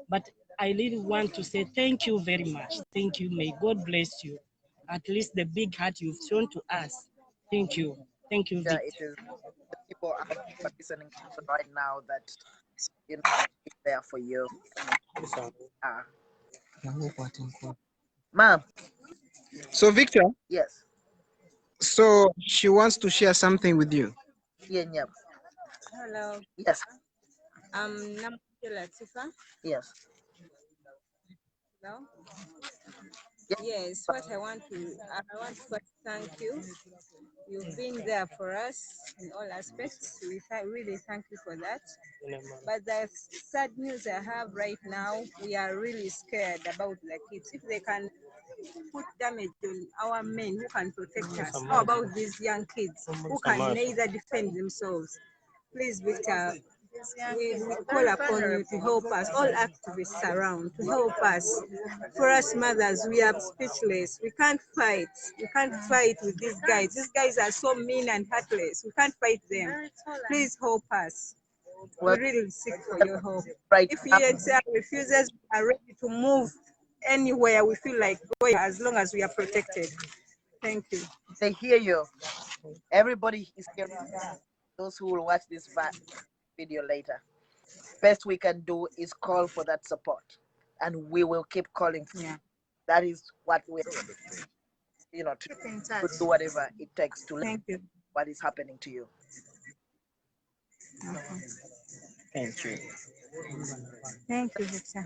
But I really want to say thank you very much. Thank you. May God bless you. At least the big heart you've shown to us. Thank you. Thank you, Yeah, Victor. it is. The people out there listening right now that you know is there for you. Ma'am. So Victor, Yes. so she wants to share something with you. Yeah, yeah. Hello. Yes. Namaki Latifa. Yes. Hello. Yes, what I want to first thank you. You've been there for us in all aspects. We really thank you for that. But the sad news I have right now, we are really scared about the kids. If they can put damage on our men who can protect us, how about these young kids who can neither defend themselves? Please, Victor, we call upon you to help us, all activists around, to help us. For us mothers, we are speechless. We can't fight. We can't fight with these guys. These guys are so mean and heartless. We can't fight them. Please help us. Well, we really seek for your help. Right. If UNHCR refuses, we are ready to move anywhere we feel like going as long as we are protected. Thank you. They hear you. Everybody is hearing. Those who will watch this video later. Best we can do is call for that support, and we will keep calling. Yeah. That is what we, to do whatever it takes to let you what is happening to you. Thank you. Thank you, Victor.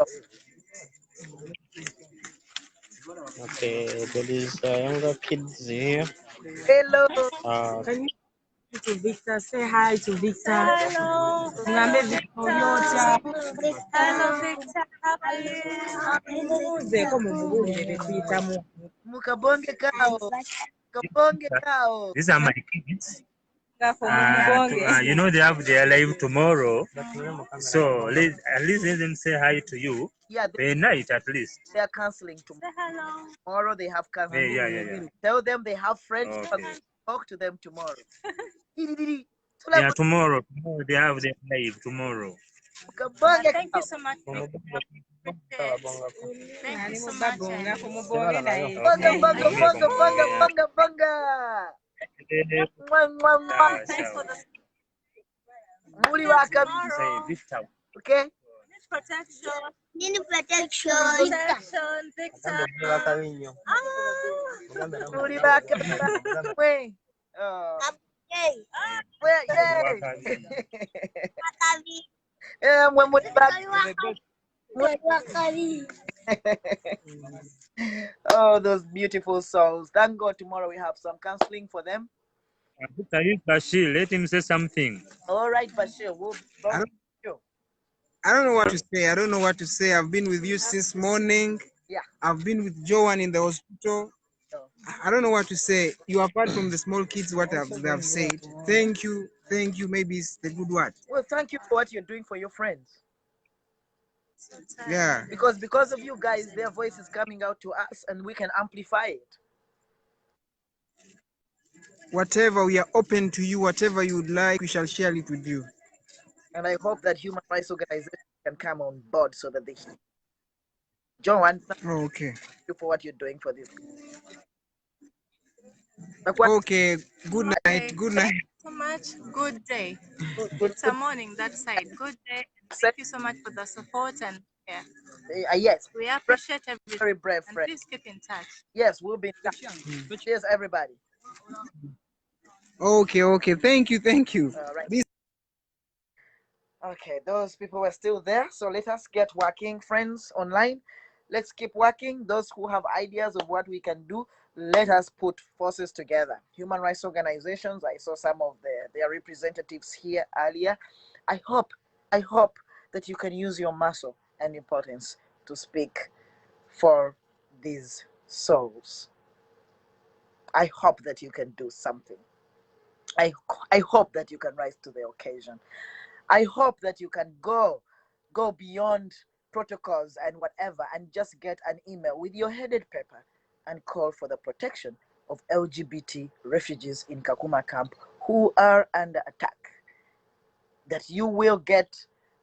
Okay, there is younger kids here. Hello. Can you to Victor? Say hi to Victor. Hello. Hello, Victor. Hello, Victor. How are you? Mukabonge kao. Kabonge kao. These are my kids. You You know they have their live tomorrow, so at least let them say hi to you. Yeah, By night at least. They are canceling tomorrow. They have counseling. Yeah. Tell them they have friends. Okay. Talk to them tomorrow. Yeah, tomorrow they have their live tomorrow. Thank you so much. Thank you so much. Thanks for the Muli waka. Okay? Protection. Protection. Victor. Muli waka. Wait. Well, oh, those beautiful souls. Thank God tomorrow we have some counseling for them. Bashir, let him say something. All right, Bashir. I don't know what to say. I don't know what to say. I've been with you since morning. Yeah. I've been with Joanne in the hospital. I don't know what to say. You apart from the small kids, what they have said. Thank you. Thank you. Maybe it's the good word. Well, thank you for what you're doing for your friends. Yeah. Because of you guys, their voice is coming out to us and we can amplify it. whatever, we are open to you. Whatever you would like, we shall share it with you. And I hope that human rights organizations can come on board so that they. John, thank Okay. you for what you're doing for this. Okay. Good night. Good night. So much. Good day. Good, It's a morning that side. Good day. Thank you so much for the support and care. Yes. We appreciate everything. Very brave And friend. please keep in touch. Yes, we'll be in touch. Cheers, everybody. Okay. Okay. Thank you. Thank you. All right. Okay, those people were still there. So let us get working, friends online. Let's keep working. Those who have ideas of what we can do, let us put forces together. Human rights organizations, I saw some of their representatives here earlier. I hope that you can use your muscle and importance to speak for these souls. I hope that you can do something. I hope that you can rise to the occasion. I hope that you can go beyond protocols and whatever and just get an email with your headed paper and call for the protection of LGBT refugees in Kakuma Camp who are under attack. That you will get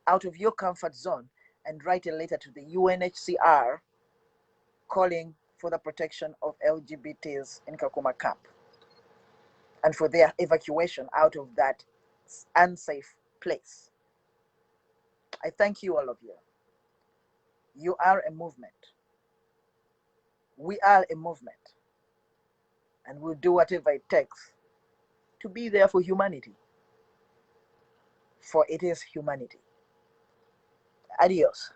out of your comfort zone and write a letter to the UNHCR calling for the protection of LGBTs in Kakuma Camp and for their evacuation out of that unsafe place. I thank you, all of you. You are a movement. We are a movement. And we'll do whatever it takes to be there for humanity. For it is humanity. Adios.